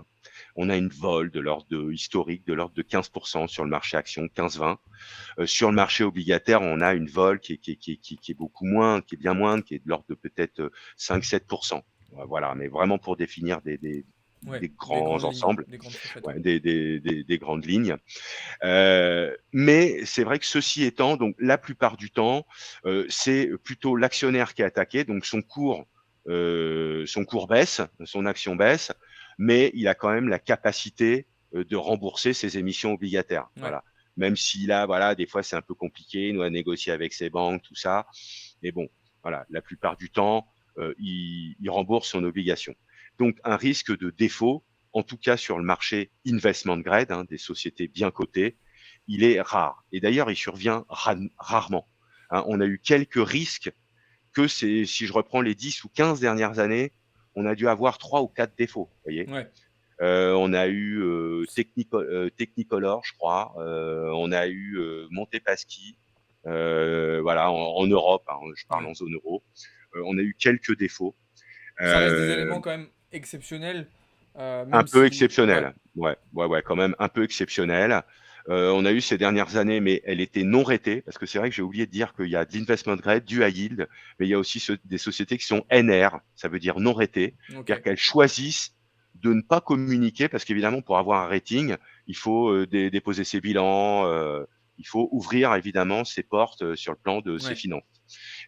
on a une vol de l'ordre de historique de l'ordre de 15% sur le marché action, 15-20. Sur le marché obligataire, on a une vol qui est beaucoup moins, qui est bien moindre, qui est de l'ordre de peut-être 5-7%. Voilà, mais vraiment pour définir Ouais, des des grands grandes lignes, ensembles, des grandes fourchettes, ouais. ouais, des grandes lignes. Mais c'est vrai que ceci étant, donc la plupart du temps, c'est plutôt l'actionnaire qui est attaqué, donc son cours baisse, son action baisse, mais il a quand même la capacité de rembourser ses émissions obligataires. Ouais, Voilà. Même s'il a, voilà, des fois c'est un peu compliqué, il doit négocier avec ses banques, tout ça. Mais bon, voilà, la plupart du temps, il rembourse son obligation. Donc un risque de défaut, en tout cas sur le marché investment grade, hein, des sociétés bien cotées, il est rare. Et d'ailleurs, il survient rarement. Hein, on a eu quelques risques que c'est, si je reprends les 10 ou 15 dernières années, on a dû avoir 3 ou 4 défauts. Vous voyez, ouais, on a eu Technicolor, je crois. On a eu Montepaschi. Voilà, en Europe, hein, je parle Ouais. en zone euro. On a eu quelques défauts. Ça reste des Euh, éléments quand même exceptionnels, un même peu si. Ouais. exceptionnel. Ouais, ouais, ouais, quand même un peu exceptionnel. On a eu ces dernières années, mais elle était non ratée, parce que c'est vrai que j'ai oublié de dire qu'il y a de l'investment grade, du high yield, mais il y a aussi des sociétés qui sont NR, ça veut dire non ratées, Ok. c'est-à-dire qu'elles choisissent de ne pas communiquer, parce qu'évidemment, pour avoir un rating, il faut déposer ses bilans, il faut ouvrir évidemment ses portes sur le plan de ses Ouais. finances.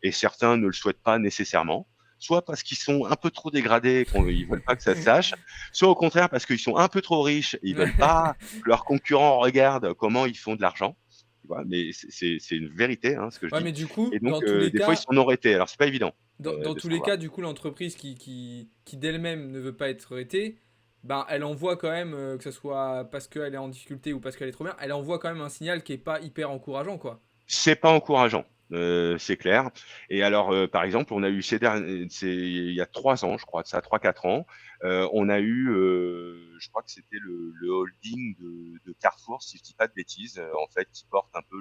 Et certains ne le souhaitent pas nécessairement, soit parce qu'ils sont un peu trop dégradés, qu'ils veulent pas que ça se sache, soit au contraire parce qu'ils sont un peu trop riches, et ils veulent pas que leurs concurrents regardent comment ils font de l'argent. Tu vois, mais c'est une vérité, hein, ce que je Ouais, dis. mais du coup, Et donc, dans tous les des fois, ils cas, sont non arrêtés. Alors, c'est pas évident dans de tous les savoir. cas, du coup, l'entreprise qui d'elle-même ne veut pas être arrêtée, ben, elle envoie quand même, que ce soit parce qu'elle est en difficulté ou parce qu'elle est trop bien, elle envoie quand même un signal qui est pas hyper encourageant, quoi. C'est pas encourageant, c'est clair. Et alors, par exemple, on a eu c'est il y a 3 ans, je crois, de ça, 3-4 ans, on a eu, je crois que c'était le holding de Carrefour, si je dis pas de bêtises, en fait, qui porte un peu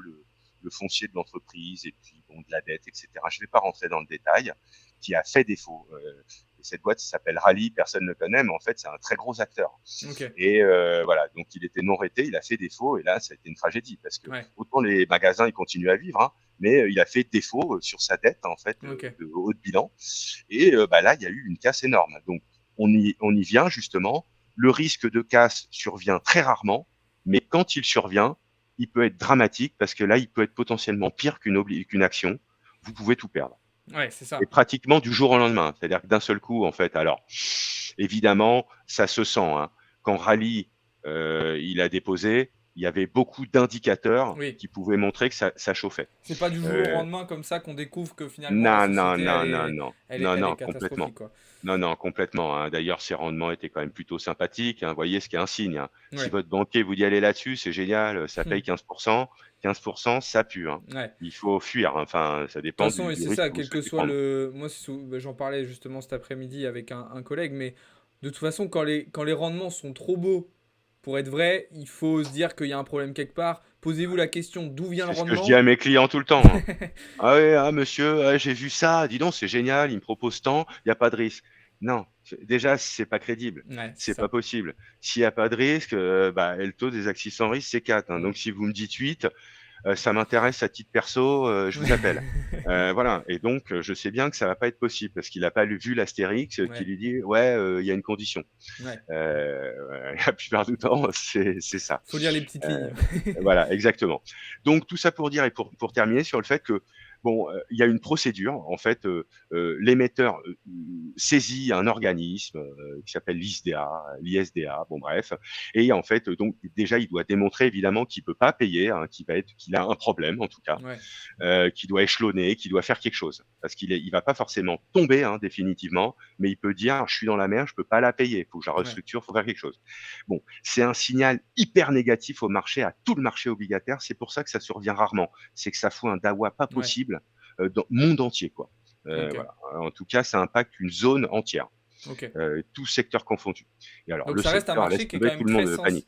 le foncier de l'entreprise et puis bon, de la dette, et cetera. Je vais pas rentrer dans le détail, qui a fait défaut. Et cette boîte s'appelle Rallye, personne ne le connaît, mais en fait, c'est un très gros acteur. Ok. Et voilà, donc il était non raté, il a fait défaut, et là, ça a été une tragédie, parce que Ouais. autant les magasins, ils continuent à vivre, hein, mais il a fait défaut sur sa dette, en fait, Ok. de haut de bilan. Et bah, là, il y a eu une casse énorme. Donc, on y vient justement. Le risque de casse survient très rarement, mais quand il survient, il peut être dramatique, parce que là, il peut être potentiellement pire qu'une action. Vous pouvez tout perdre. Ouais, c'est Et ça. pratiquement du jour au lendemain. C'est-à-dire que d'un seul coup, en fait, alors, évidemment, ça se sent, hein. Quand Rally, il a déposé, il y avait beaucoup d'indicateurs Oui. qui pouvaient montrer que ça chauffait. C'est pas du jour au Heu, lendemain comme ça qu'on découvre que finalement la non, non, société, non, non, non. Non, elle est non, complètement. catastrophique, quoi. Non, non, complètement, hein. D'ailleurs, ses rendements étaient quand même plutôt sympathiques, hein. Vous voyez, ce qui est un signe, hein. Si Ouais. votre banquier vous dit: «Allez là-dessus, c'est génial, ça Hmm. paye 15%», 15%, ça pue, hein. Ouais. Il faut fuir, hein. Enfin, ça De dépend toute façon, du et du c'est risque ça, que vous quel que souhaitez soit prendre. le. Moi, bah, j'en parlais justement cet après-midi avec un collègue, mais de toute façon, quand les rendements sont trop beaux pour être vrais, il faut se dire qu'il y a un problème quelque part. Posez-vous la question d'où vient le C'est ce que je dis rendement. à mes clients tout le temps, hein. «Ah ouais, ah monsieur, ah j'ai vu ça, dis donc c'est génial, il me propose tant, il y a pas de risque». Non, déjà c'est pas crédible, Ouais, c'est c'est pas ça. possible. S'il y a pas de risque, bah, et le taux des actifs sans risque, c'est 4, hein. Hmm. Donc si vous me dites 8, ça m'intéresse à titre perso, je vous appelle. Voilà, et donc je sais bien que ça va pas être possible parce qu'il a pas vu l'astérix, qui Ouais, lui dit: «Ouais, il y a une condition». ouais. La plupart du temps, c'est ça. Faut lire les petites Heu, lignes. voilà, exactement. Donc tout ça pour dire, et pour terminer sur le fait que, bon, il y a une procédure. En fait, l'émetteur, saisit un organisme, qui s'appelle l'ISDA, bon bref, et en fait, donc déjà, il doit démontrer évidemment qu'il peut pas payer, hein, qu'il a un problème en tout cas, Ouais, qui doit échelonner, qui doit faire quelque chose. Parce il va pas forcément tomber, hein, définitivement, mais il peut dire: «Je suis dans la merde, je peux pas la payer, il faut que je la ouais, restructure, il faut faire quelque chose». Bon, c'est un signal hyper négatif au marché, à tout le marché obligataire. C'est pour ça que ça survient rarement. C'est que ça fout un dawa pas ouais. possible, dans le monde entier, quoi. Ok, Voilà. En tout cas, ça impacte une zone entière, ok. tout secteur confondu. Et alors Donc le ça reste un secteur, laisse marché qui est quand tomber, même tout le monde, panique.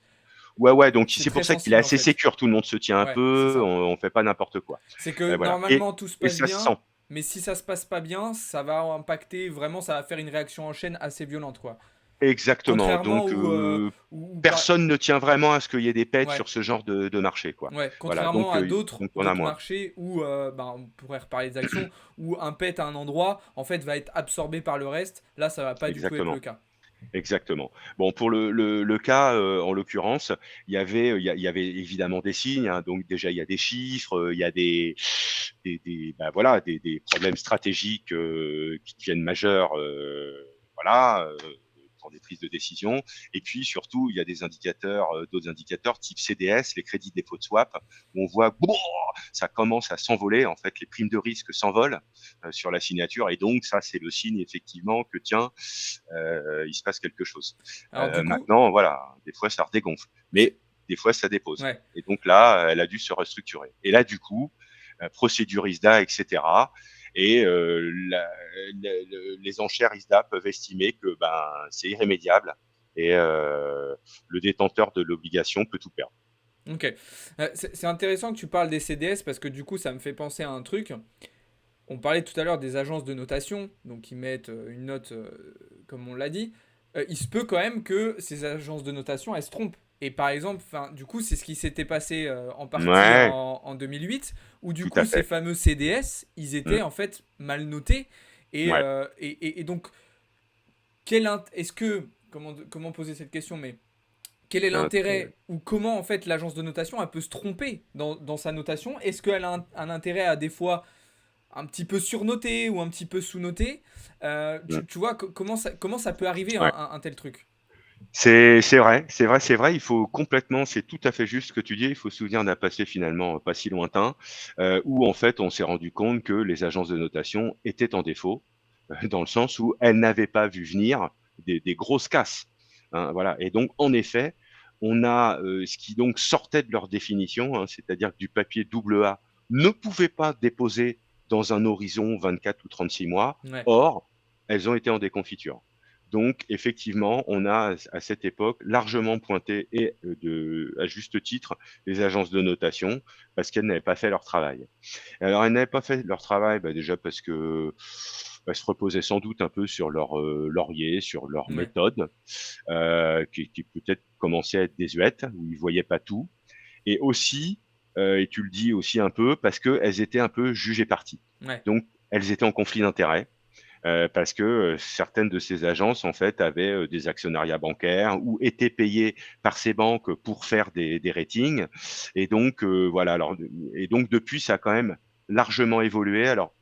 Ouais, ouais, donc qui est c'est très pour ça qu'il est sensible en assez fait. sécure, tout le monde se tient un Ouais, c'est peu, ça. on fait pas n'importe quoi. C'est que Voilà, et normalement tout se et passe ça se sent. bien, mais si ça se passe pas bien, ça va impacter vraiment, ça va faire une réaction en chaîne assez violente, quoi. Exactement, Contrairement donc par... personne ne tient vraiment à ce qu'il y ait des pets Ouais, sur ce genre de marché, quoi. ouais. Voilà, Contrairement à donc on a d'autres moins. marchés où, ben, on pourrait reparler des actions, où un pet à un endroit, en fait, va être absorbé par le reste. Là, ça va pas du tout être le Exactement. cas. Exactement. Bon, pour le cas, en l'occurrence, il y avait évidemment des signes, hein. Donc déjà, il y a des chiffres, il y a bah, voilà, des problèmes stratégiques, qui deviennent majeurs, voilà, pour des prises de décision. Et puis surtout, il y a des indicateurs, d'autres indicateurs type CDS, les crédits défaut de swap, où on voit, bouah, ça commence à s'envoler. En fait, les primes de risque s'envolent, sur la signature, et donc ça, c'est le signe effectivement que tiens, il se passe quelque chose. Alors du coup, Maintenant, voilà, des fois ça redégonfle, c'est... mais des fois ça dépose. Ouais. Et donc là, elle a dû se restructurer. Et là, du coup, procédure ISDA, etc. Et les enchères ISDA peuvent estimer que ben c'est irrémédiable, et le détenteur de l'obligation peut tout perdre. Ok. C'est intéressant que tu parles des CDS parce que du coup, ça me fait penser à un truc. On parlait tout à l'heure des agences de notation, donc qui mettent une note, comme on l'a dit. Il se peut quand même que ces agences de notation, elles se trompent. Et par exemple, du coup, c'est ce qui s'était passé en partie Ouais, en 2008, où du tout à coup, ces fait. fameux CDS, ils Mm. étaient en fait mal notés. Ouais. Et donc, est-ce que, comment poser cette question, mais quel est C'est un l'intérêt ou comment en fait l'agence de notation elle peut se tromper dans sa notation? Est-ce qu'elle a un intérêt à des fois un petit peu surnoté ou un petit peu sous-noté? Mm. Tu vois comment ça peut arriver Ouais. un tel truc? C'est vrai, c'est vrai, c'est vrai. Il faut complètement, c'est tout à fait juste ce que tu dis. Il faut se souvenir d'un passé finalement pas si lointain, où en fait on s'est rendu compte que les agences de notation étaient en défaut, dans le sens où elles n'avaient pas vu venir des grosses casses, hein, voilà. Et donc en effet, on a ce qui donc sortait de leur définition, hein, c'est-à-dire que du papier double A ne pouvait pas déposer dans un horizon 24 ou 36 mois. Ouais, Or, elles ont été en déconfiture. Donc, effectivement, on a à cette époque largement pointé et à juste titre les agences de notation parce qu'elles n'avaient pas fait leur travail. Alors, elles n'avaient pas fait leur travail, bah, déjà parce que elles se reposaient sans doute un peu sur leur laurier, sur leur ouais, méthode, qui peut-être commençait à être désuète, où ils voyaient pas tout, et aussi, et tu le dis aussi un peu, parce qu'elles étaient un peu jugées parties. ouais. Donc, elles étaient en conflit d'intérêts parce que certaines de ces agences en fait avaient des actionnariats bancaires ou étaient payées par ces banques pour faire des ratings. Et donc voilà. Alors et donc depuis, ça a quand même largement évolué. Alors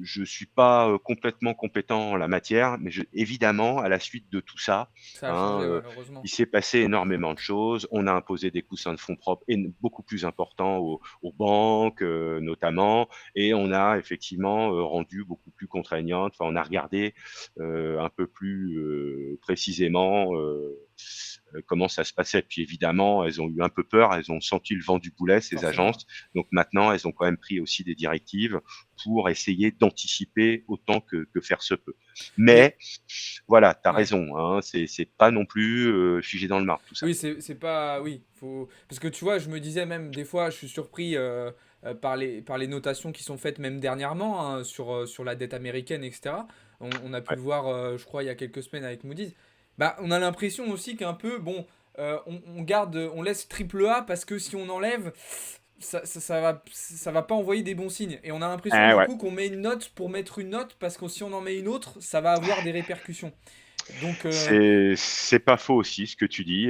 je suis pas complètement compétent en la matière, mais évidemment, à la suite de tout ça, Ça a hein, changé, ouais, heureusement. il s'est passé énormément de choses. On a imposé des coussins de fonds propres beaucoup plus importants aux banques, notamment, et on a effectivement rendu beaucoup plus contraignante. Enfin, on a regardé un peu plus précisément comment ça se passait. Puis évidemment, elles ont eu un peu peur, elles ont senti le vent du boulet, ces Forcément. agences. Donc maintenant, elles ont quand même pris aussi des directives pour essayer d'anticiper autant que faire se peut. Mais Mais voilà, tu as ouais. raison, hein, c'est pas non plus figé dans le marbre tout ça. Oui, c'est pas. Oui, faut. Parce que tu vois, je me disais même, des fois, je suis surpris par les notations qui sont faites, même dernièrement, hein, sur la dette américaine, etc. On a pu Ouais. le voir, je crois, il y a quelques semaines avec Moody's. Bah, on a l'impression aussi qu'un peu, bon, on garde, on laisse triple A parce que si on enlève, ça va pas envoyer des bons signes. Et on a l'impression, du Ouais. coup, qu'on met une note pour mettre une note parce que si on en met une autre, ça va avoir des répercussions. Donc, C'est pas faux aussi ce que tu dis,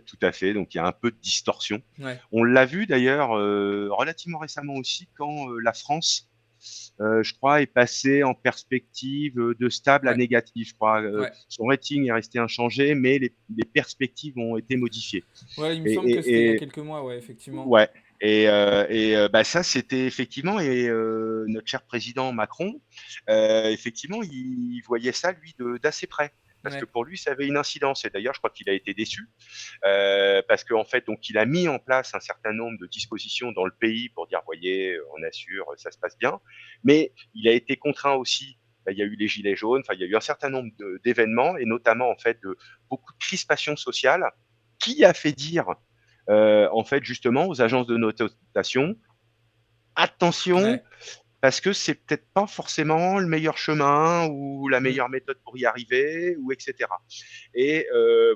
tout à fait. Donc il y a un peu de distorsion. ouais, On l'a vu d'ailleurs relativement récemment aussi quand la France, je crois, est passée en perspective de stable à ouais, négatif. Je crois, ouais. son rating est resté inchangé, mais les perspectives ont été modifiées. Ouais, il me Et, semble que c'était il y a et, quelques mois, ouais, effectivement. Ouais. Bah ça, c'était effectivement, et notre cher président Macron, effectivement, il voyait ça lui d'assez près. Parce que Ouais, pour lui, ça avait une incidence. Et d'ailleurs, je crois qu'il a été déçu parce qu'en fait, donc, il a mis en place un certain nombre de dispositions dans le pays pour dire, voyez, on assure, ça se passe bien. Mais il a été contraint aussi. Bah, il y a eu les gilets jaunes. Enfin, il y a eu un certain nombre d'événements et notamment en fait de beaucoup de crispations sociales qui a fait dire en fait justement aux agences de notation attention ouais. parce que c'est peut-être pas forcément le meilleur chemin ou la Mm, meilleure méthode pour y arriver ou etc. Et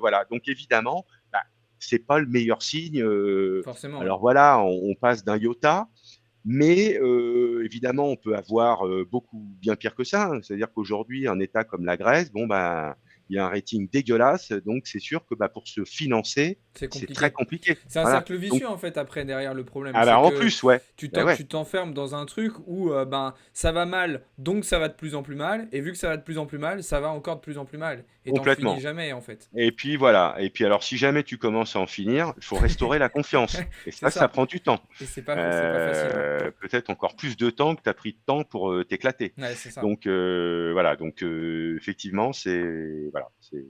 voilà, donc évidemment, bah, c'est pas le meilleur signe. forcément, ouais. Alors voilà, on passe d'un iota, mais évidemment, on peut avoir beaucoup bien pire que ça, hein. C'est-à-dire qu'aujourd'hui, un État comme la Grèce, bon ben, il y a un rating dégueulasse, donc c'est sûr que bah, pour se financer, C'est c'est très compliqué. compliqué. C'est un Voilà. cercle Donc, vicieux, en fait, après, derrière le problème. ah C'est bah en que plus, ouais, ben ouais, tu t'enfermes dans un truc où, ben, ça va mal, donc ça va de plus en plus mal. Et vu que ça va de plus en plus mal, ça va encore de plus en plus mal. Et t'en finis complètement. jamais, en fait. Et puis voilà. Et puis alors, si jamais tu commences à en finir, il faut restaurer la confiance. Et C'est ça ça. prend du temps. Et c'est pas facile, ouais. Peut-être encore plus de temps que tu as pris de temps pour t'éclater. Ouais, c'est ça. Donc voilà. Donc effectivement, c'est voilà, c'est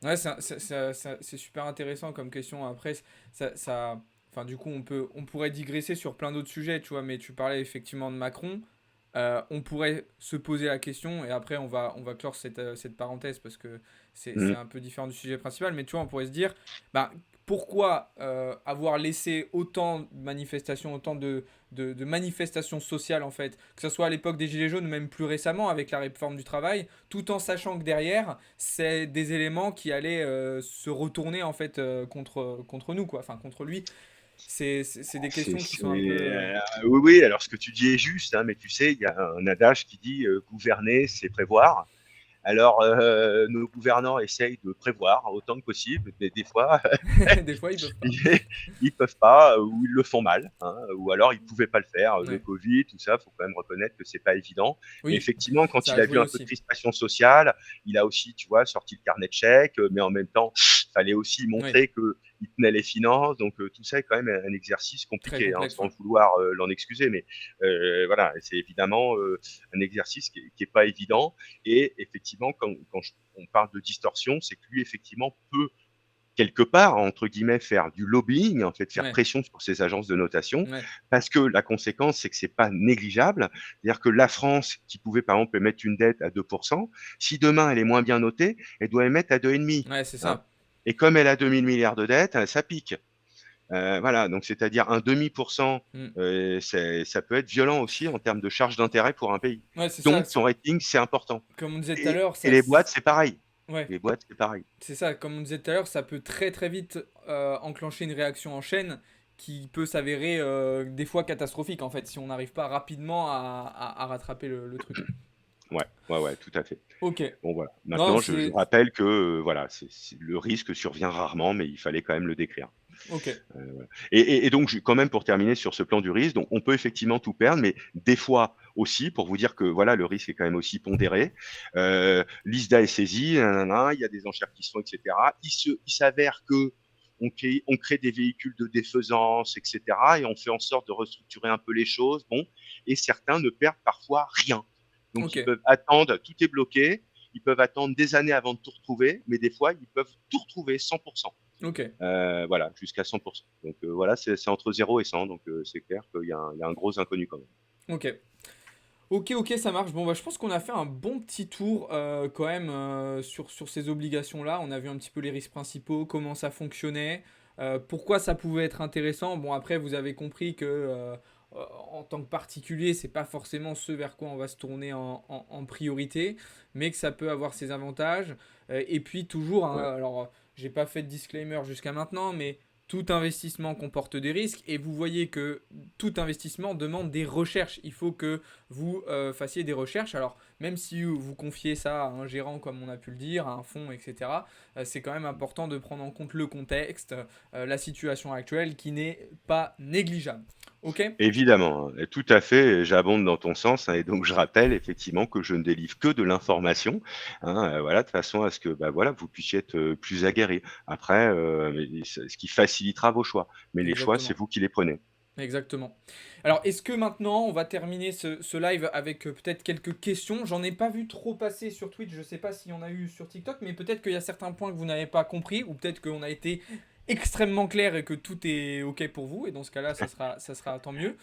Ouais, c'est super intéressant comme question. Après, enfin, du coup, on pourrait digresser sur plein d'autres sujets, tu vois, mais tu parlais effectivement de Macron. On pourrait se poser la question, et après, on va clore cette parenthèse parce que c'est mmh, un peu différent du sujet principal, mais tu vois, on pourrait se dire, bah, pourquoi avoir laissé autant de manifestations, autant de manifestations sociales en fait, que ce soit à l'époque des Gilets jaunes ou même plus récemment avec la réforme du travail, tout en sachant que derrière, c'est des éléments qui allaient se retourner en fait contre nous, quoi, enfin contre lui. C'est des questions qui sont un peu... Oui, oui, alors ce que tu dis est juste, hein, mais tu sais, il y a un adage qui dit gouverner, c'est prévoir. Alors, nos gouvernants essayent de prévoir autant que possible, mais des fois, des fois, ils peuvent pas. ils, ils peuvent pas, ou ils le font mal, hein, ou alors ils pouvaient pas le faire. Le Ouais. Covid, tout ça, faut quand même reconnaître que c'est pas évident. Mais Oui, effectivement, quand ça il a a vu joué un peu de aussi. crispation sociale, il a aussi, tu vois, sorti le carnet de chèques, mais en même temps, fallait aussi Oui, montrer que il tenait les finances. Donc tout ça est quand même un exercice très compliqué, hein, complexe, sans ouais. vouloir l'en excuser, mais voilà, c'est évidemment un exercice qui est pas évident. Et effectivement, on parle de distorsion, c'est que lui effectivement peut quelque part, entre guillemets, faire du lobbying, en fait, faire Ouais, pression sur ces agences de notation, ouais, parce que la conséquence, c'est que c'est pas négligeable. C'est-à-dire que la France, qui pouvait par exemple émettre une dette à 2%, si demain elle est moins bien notée, elle doit émettre à 2,5. ouais, c'est Hein. ça. Et comme elle a 2000 milliards de dettes, ça pique. Voilà, donc c'est-à-dire un demi pour cent, Mm. ça peut être violent aussi en termes de charges d'intérêt pour un pays. Ouais, c'est ça. Donc ton rating, c'est important. Comme on disait tout à Et, l'heure, et les boîtes, c'est pareil. ouais, Les boîtes, c'est pareil. c'est ça. Comme on disait tout à l'heure, ça peut très très vite enclencher une réaction en chaîne qui peut s'avérer des fois catastrophique en fait si on n'arrive pas rapidement à rattraper le truc. Ouais, ouais, ouais, tout à fait. Ok. Bon, voilà. Non, Maintenant, je c'est... rappelle que voilà, le risque survient rarement, mais il fallait quand même le décrire. Ok. Voilà. Et donc, quand même, pour terminer sur ce plan du risque, donc on peut effectivement tout perdre, mais des fois aussi, pour vous dire que voilà, le risque est quand même aussi pondéré. L'ISDA est saisie, nanana, il y a des enchères qui se font, etc. Il s'avère que on crée des véhicules de défaisance, etc. Et on fait en sorte de restructurer un peu les choses. Bon, et certains ne perdent parfois rien. Donc, Ok. ils peuvent attendre, tout est bloqué. Ils peuvent attendre des années avant de tout retrouver, mais des fois, ils peuvent tout retrouver 100%. Ok. Voilà, jusqu'à 100%. Donc voilà, c'est entre 0 et 100, donc c'est clair qu'il y a un gros inconnu quand même. Ok. Ok, ok, ça marche. Bon, bah, je pense qu'on a fait un bon petit tour quand même sur ces obligations-là. On a vu un petit peu les risques principaux, comment ça fonctionnait, pourquoi ça pouvait être intéressant. Bon, après, vous avez compris que en tant que particulier, c'est pas forcément ce vers quoi on va se tourner en priorité, mais que ça peut avoir ses avantages. Et puis toujours, hein, Ouais, alors j'ai pas fait de disclaimer jusqu'à maintenant, mais tout investissement comporte des risques et vous voyez que tout investissement demande des recherches. Il faut que vous fassiez des recherches. Alors, même si vous confiez ça à un gérant, comme on a pu le dire, à un fonds, etc., c'est quand même important de prendre en compte le contexte, la situation actuelle qui n'est pas négligeable. Ok. évidemment, hein, et tout à fait, j'abonde dans ton sens, hein, et donc je rappelle effectivement que je ne délivre que de l'information, hein, voilà, de façon à ce que bah, voilà, vous puissiez être plus aguerri. Après, ce qui facilitera vos choix. Mais les choix, c'est Exactement. vous qui les prenez. Exactement. Alors, est-ce que maintenant, on va terminer ce live avec peut-être quelques questions? J'en ai pas vu trop passer sur Twitch, je sais pas s'il y en a eu sur TikTok, mais peut-être qu'il y a certains points que vous n'avez pas compris, ou peut-être qu'on a été extrêmement clair et que tout est OK pour vous, et dans ce cas-là, ça sera tant mieux.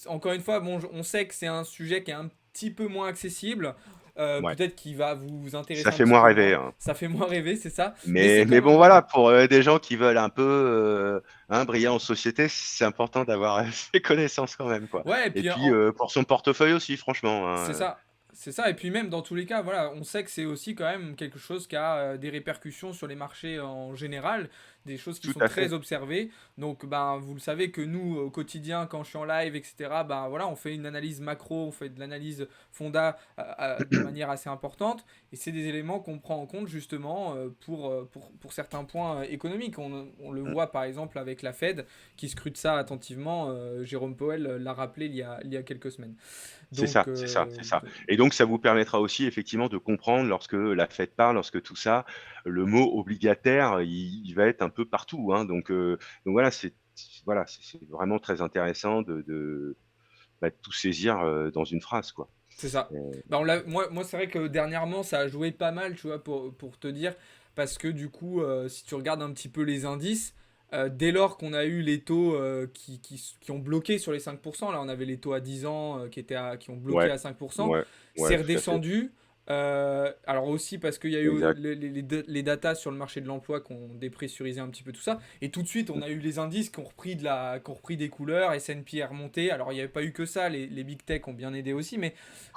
Encore une fois, bon, on sait que c'est un sujet qui est un petit peu moins accessible, Ouais, peut-être qu'il va vous intéresser ça un fait petit moins peu rêver, moins, hein. ça fait moins rêver, c'est ça, mais c'est quand Mais même bon, voilà, important. pour des gens qui veulent un peu briller en société, c'est important d'avoir ces connaissances quand même, quoi. Ouais, et Et puis puis pour son portefeuille aussi, franchement, c'est hein. ça. C'est ça. Et puis même dans tous les cas, voilà, on sait que c'est aussi quand même quelque chose qui a des répercussions sur les marchés en général, des choses qui Tout sont à très fait. observées. Donc ben vous le savez que nous au quotidien quand je suis en live, etc. Ben voilà, on fait une analyse macro, on fait de l'analyse fonda de manière assez importante. Et c'est des éléments qu'on prend en compte justement pour certains points économiques. On le voit par exemple avec la Fed qui scrute ça attentivement. Jérôme Powell l'a rappelé il y a quelques semaines. C'est Donc, ça, c'est ça, c'est ça. Et donc, ça vous permettra aussi effectivement de comprendre lorsque la fête parle, lorsque tout ça, le mot obligataire, il va être un peu partout, hein. Donc voilà, c'est vraiment très intéressant bah, de tout saisir dans une phrase, quoi. c'est ça. Euh, Bah, moi c'est vrai que dernièrement, ça a joué pas mal, tu vois, pour te dire, parce que du coup, si tu regardes un petit peu les indices, dès lors qu'on a eu les taux qui ont bloqué sur les 5%, là on avait les taux à 10 ans qui ont bloqué ouais, à 5%, ouais, c'est ouais, tout à fait. redescendu. Alors aussi parce qu'il y a eu Exact, les datas sur le marché de l'emploi qui ont dépressurisé un petit peu tout ça. Et tout de suite, on a eu les indices qui ont repris des couleurs, S&P est remonté. Alors il n'y avait pas eu que ça, les big tech ont bien aidé aussi, mais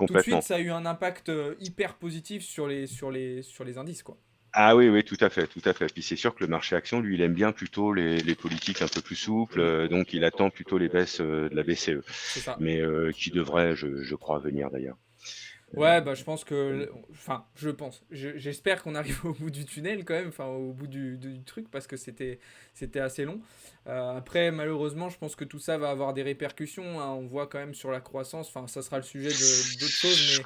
tout de suite, complètement. ça a eu un impact hyper positif sur les indices, quoi. Ah oui, oui, tout à fait, tout à fait. Puis c'est sûr que le marché action, lui, il aime bien plutôt les politiques un peu plus souples, Mm, donc il attend plutôt les baisses de la BCE, c'est ça. mais qui devrait, je crois, venir d'ailleurs. Ouais, bah je pense que. Enfin, je pense. J'espère qu'on arrive au bout du tunnel quand même, enfin au bout du truc, parce que c'était assez long. Après, malheureusement, je pense que tout ça va avoir des répercussions, hein. On voit quand même sur la croissance, enfin, ça sera le sujet d'autres choses, mais.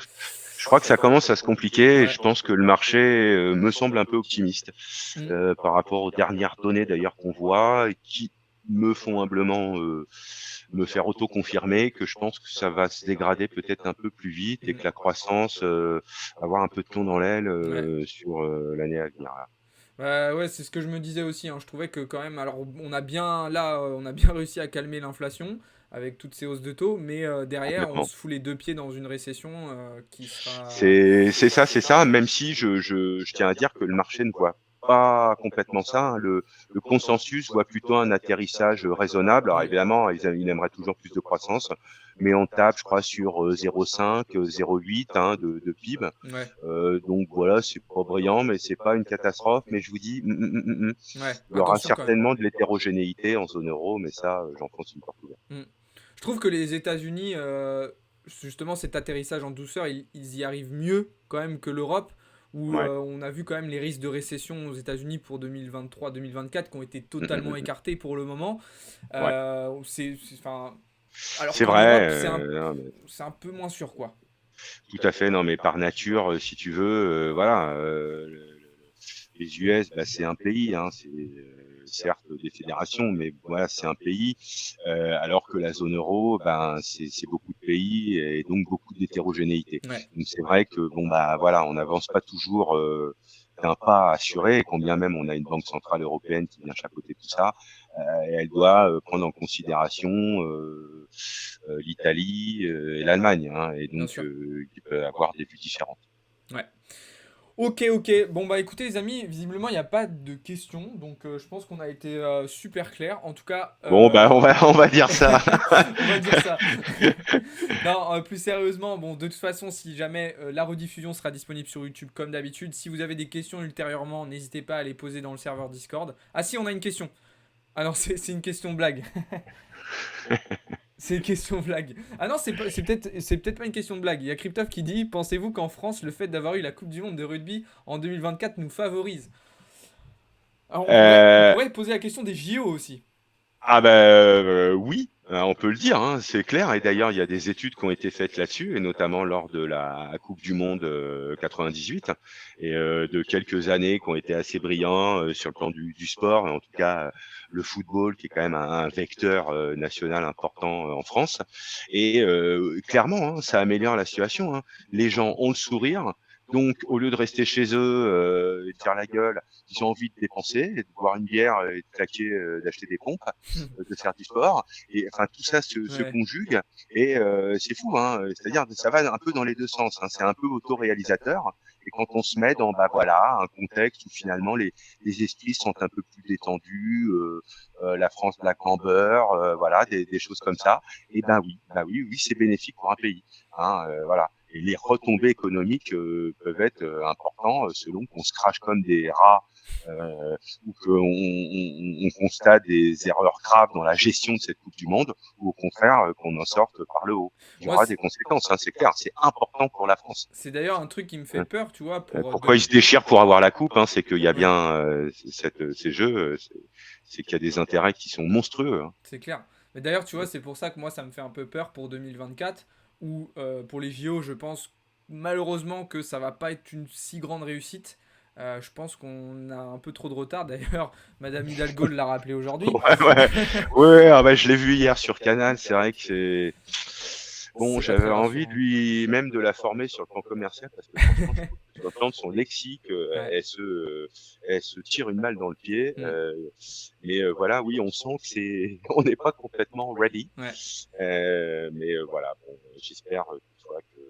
Je crois que ça commence à se compliquer et Ouais. je pense que le marché me semble un peu optimiste Mm, par rapport aux dernières données d'ailleurs qu'on voit et qui me font humblement me faire auto-confirmer que je pense que ça va se dégrader peut-être un peu plus vite et que mm, la croissance va avoir un peu de plomb dans l'aile ouais. sur l'année à venir. Ouais, c'est ce que je me disais aussi, hein. Je trouvais que quand même, alors on a bien réussi à calmer l'inflation avec toutes ces hausses de taux, mais derrière, on Complètement. se fout les deux pieds dans une récession qui sera. C'est ça, même si je tiens à dire que le marché ne voit pas complètement ça, hein. Le consensus voit plutôt un atterrissage raisonnable. Alors Mm, évidemment, ils aimeraient toujours plus de croissance, mais on tape, je crois, sur 0,5, 0,8 hein, de PIB. ouais, Donc voilà, c'est pas brillant, mais c'est pas une catastrophe. Mais je vous dis, ouais, il y aura attention quand même. certainement de l'hétérogénéité en zone euro, mais ça, j'enfonce une porte ouverte. Mm. Je trouve que les États-Unis, justement, cet atterrissage en douceur, ils y arrivent mieux quand même que l'Europe, où Ouais. on a vu quand même les risques de récession aux États-Unis pour 2023-2024 qui ont été totalement Mm. écartés pour le moment. Ouais. Enfin, alors C'est qu'en vrai. Europe, Non, mais c'est un peu moins sûr, quoi. tout à fait. Non, mais par nature, si tu veux, voilà. Les US, bah, c'est un pays, hein, c'est certes des fédérations, mais voilà, c'est un pays. Alors que la zone euro, ben, c'est beaucoup de pays et donc beaucoup d'hétérogénéité. Ouais, Donc c'est vrai que bon bah voilà, on n'avance pas toujours d'un pas assuré, quand bien même on a une banque centrale européenne qui vient chapeauter tout ça, et elle doit prendre en considération l'Italie et l'Allemagne, hein, et bien donc sûr. qui peut avoir des vues différentes. Ouais. Ok, ok. Bon, bah écoutez, les amis, visiblement, il n'y a pas de questions. Donc, je pense qu'on a été super clair. En tout cas, Bon bah on va dire ça. on va dire ça. Non, plus sérieusement, bon, de toute façon, si jamais la rediffusion sera disponible sur YouTube comme d'habitude, si vous avez des questions ultérieurement, n'hésitez pas à les poser dans le serveur Discord. Ah si, on a une question. Ah non, c'est une question blague. C'est une question blague. Ah non, c'est peut-être pas une question de blague. Il y a Cryptov qui dit, pensez-vous qu'en France, le fait d'avoir eu la Coupe du Monde de rugby en 2024 nous favorise? Alors on Euh, pourrait poser la question des JO aussi. Ah ben oui, on peut le dire, hein, c'est clair. Et d'ailleurs, il y a des études qui ont été faites là-dessus, et notamment lors de la Coupe du Monde 98, et de quelques années qui ont été assez brillants sur le plan du sport, et en tout cas le football, qui est quand même un vecteur national important en France. Et clairement, hein, ça améliore la situation, hein. Les gens ont le sourire. Donc, au lieu de rester chez eux et de faire la gueule, ils ont envie de dépenser, de boire une bière et de claquer, d'acheter des pompes, de faire du sport. Et enfin, tout ça se Ouais. conjugue et c'est fou, hein. C'est-à-dire que ça va un peu dans les deux sens, hein. C'est un peu autoréalisateur. Et quand on se met dans bah voilà un contexte où finalement les esprits sont un peu plus détendus, la France Black Amber, voilà des choses comme ça. Et ben oui, oui, c'est bénéfique pour un pays, hein, voilà. Et les retombées économiques peuvent être importantes selon qu'on se crache comme des rats ou qu'on constate des erreurs graves dans la gestion de cette Coupe du Monde, ou au contraire qu'on en sorte par le haut. Il y Moi, aura des conséquences, hein, c'est clair, c'est important pour la France. c'est d'ailleurs un truc qui me fait Hein. peur, tu vois, pour Pourquoi ils se déchirent pour avoir la coupe, hein, c'est qu'il y a ouais, bien ces jeux, c'est qu'il y a des intérêts qui sont monstrueux. Hein. c'est clair. Mais d'ailleurs, tu vois, c'est pour ça que moi, ça me fait un peu peur pour 2024, où pour les JO, je pense malheureusement que ça va pas être une si grande réussite. Je pense qu'on a un peu trop de retard. D'ailleurs, Madame Hidalgo l'a rappelé aujourd'hui. Ouais, ah bah, je l'ai vu hier sur Canal, c'est vrai que c'est bon, C'est pas j'avais très envie de rassurant. lui même de la former sur le plan commercial parce que franchement, je trouve que sur le plan de son lexique, Ouais. elle se tire une balle dans le pied. Mm. Mais voilà, oui, on sent que c'est, on n'est pas complètement ready. Ouais. Mais voilà, bon, j'espère toutefois que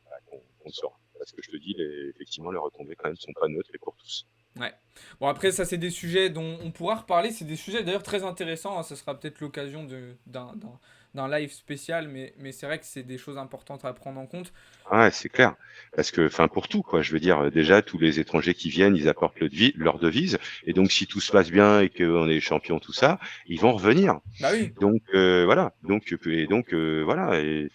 voilà, qu'on le saura. parce que je te dis, effectivement, les retombées quand même sont pas neutres et pour tous. Ouais. Bon, après, ça, c'est des sujets dont on pourra reparler. C'est des sujets d'ailleurs très intéressants, hein. Ça sera peut-être l'occasion d'un live spécial, mais c'est vrai que c'est des choses importantes à prendre en compte. Ouais, c'est clair. Parce que, enfin, pour tout, quoi. Je veux dire, déjà, tous les étrangers qui viennent, ils apportent leur devise. Et donc, si tout se passe bien et qu'on est champion, tout ça, ils vont revenir. Bah oui. Donc, voilà. Voilà. Et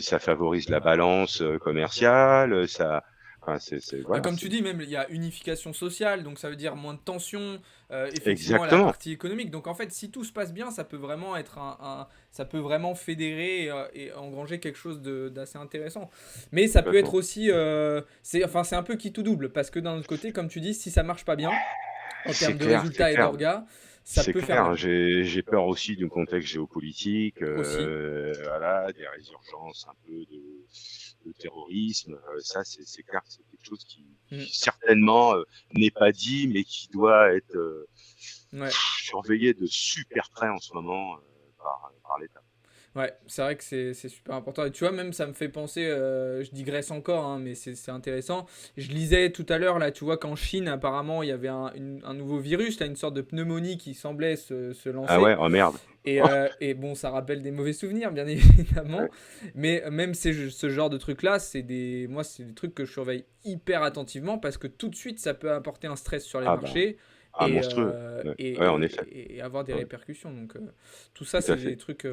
ça favorise la balance commerciale. Enfin, Bah, voilà. comme tu dis, même il y a unification sociale, donc ça veut dire moins de tension, effectivement la Exactement. partie économique. Donc en fait, si tout se passe bien, ça peut vraiment être ça peut vraiment fédérer et engranger quelque chose d'assez intéressant. Mais ça peut être Complètement. aussi, c'est un peu qui tout double, parce que d'un autre côté, comme tu dis, si ça marche pas bien en C'est termes de clair, c'est résultats et clair. d'orgas, ça C'est peut faire clair, mal j'ai peur aussi du contexte géopolitique, aussi. voilà, des résurgences un peu de terrorisme. Ça, c'est clair que c'est quelque chose Mm. qui certainement n'est pas dit, mais qui doit être Ouais. surveillé de super près en ce moment par l'État. Ouais, c'est vrai que c'est super important. Et tu vois, même ça me fait penser, je digresse encore, hein, mais c'est intéressant. Je lisais tout à l'heure, là, tu vois, qu'en Chine, apparemment, il y avait un nouveau virus, là, une sorte de pneumonie qui semblait se Ah lancer. ouais, oh merde. Et bon, ça rappelle des mauvais souvenirs, bien évidemment. Ouais, Mais même ce genre de trucs-là, moi, c'est des trucs que je surveille hyper attentivement parce que tout de suite, ça peut apporter un stress sur les ah ben, marchés ah monstrueux. Ouais, ouais, en effet. et avoir des Ouais, répercussions. Donc, tout ça, tout c'est à fait. des trucs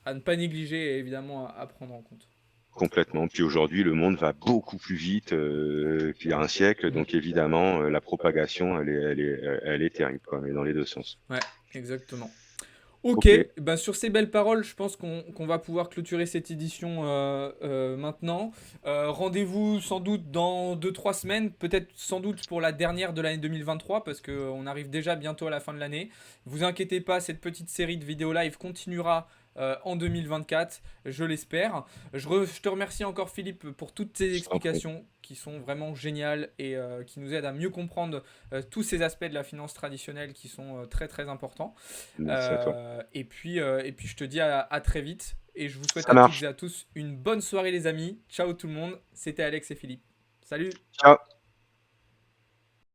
à ne pas négliger et évidemment à prendre en compte. Complètement. Puis aujourd'hui, le monde va beaucoup plus vite qu'il y a un siècle, Mm. donc évidemment, la propagation, elle est terrible, quoi, mais dans les deux sens. Ouais, exactement. Ok, Ok, ben sur ces belles paroles, je pense qu'on va pouvoir clôturer cette édition maintenant. Rendez-vous sans doute dans 2 3 semaines, peut-être sans doute pour la dernière de l'année 2023, parce qu'on arrive déjà bientôt à la fin de l'année. Vous inquiétez pas, cette petite série de vidéos live continuera en 2024, je l'espère. Je te remercie encore Philippe pour toutes tes je t'en prie. explications qui sont vraiment géniales et qui nous aident à mieux comprendre tous ces aspects de la finance traditionnelle qui sont très très importants. Merci à toi. Et puis je te dis à très vite. Et je vous souhaite Ça à toutes marche. et à tous une bonne soirée les amis. Ciao tout le monde. C'était Alex et Philippe. Salut. Ciao.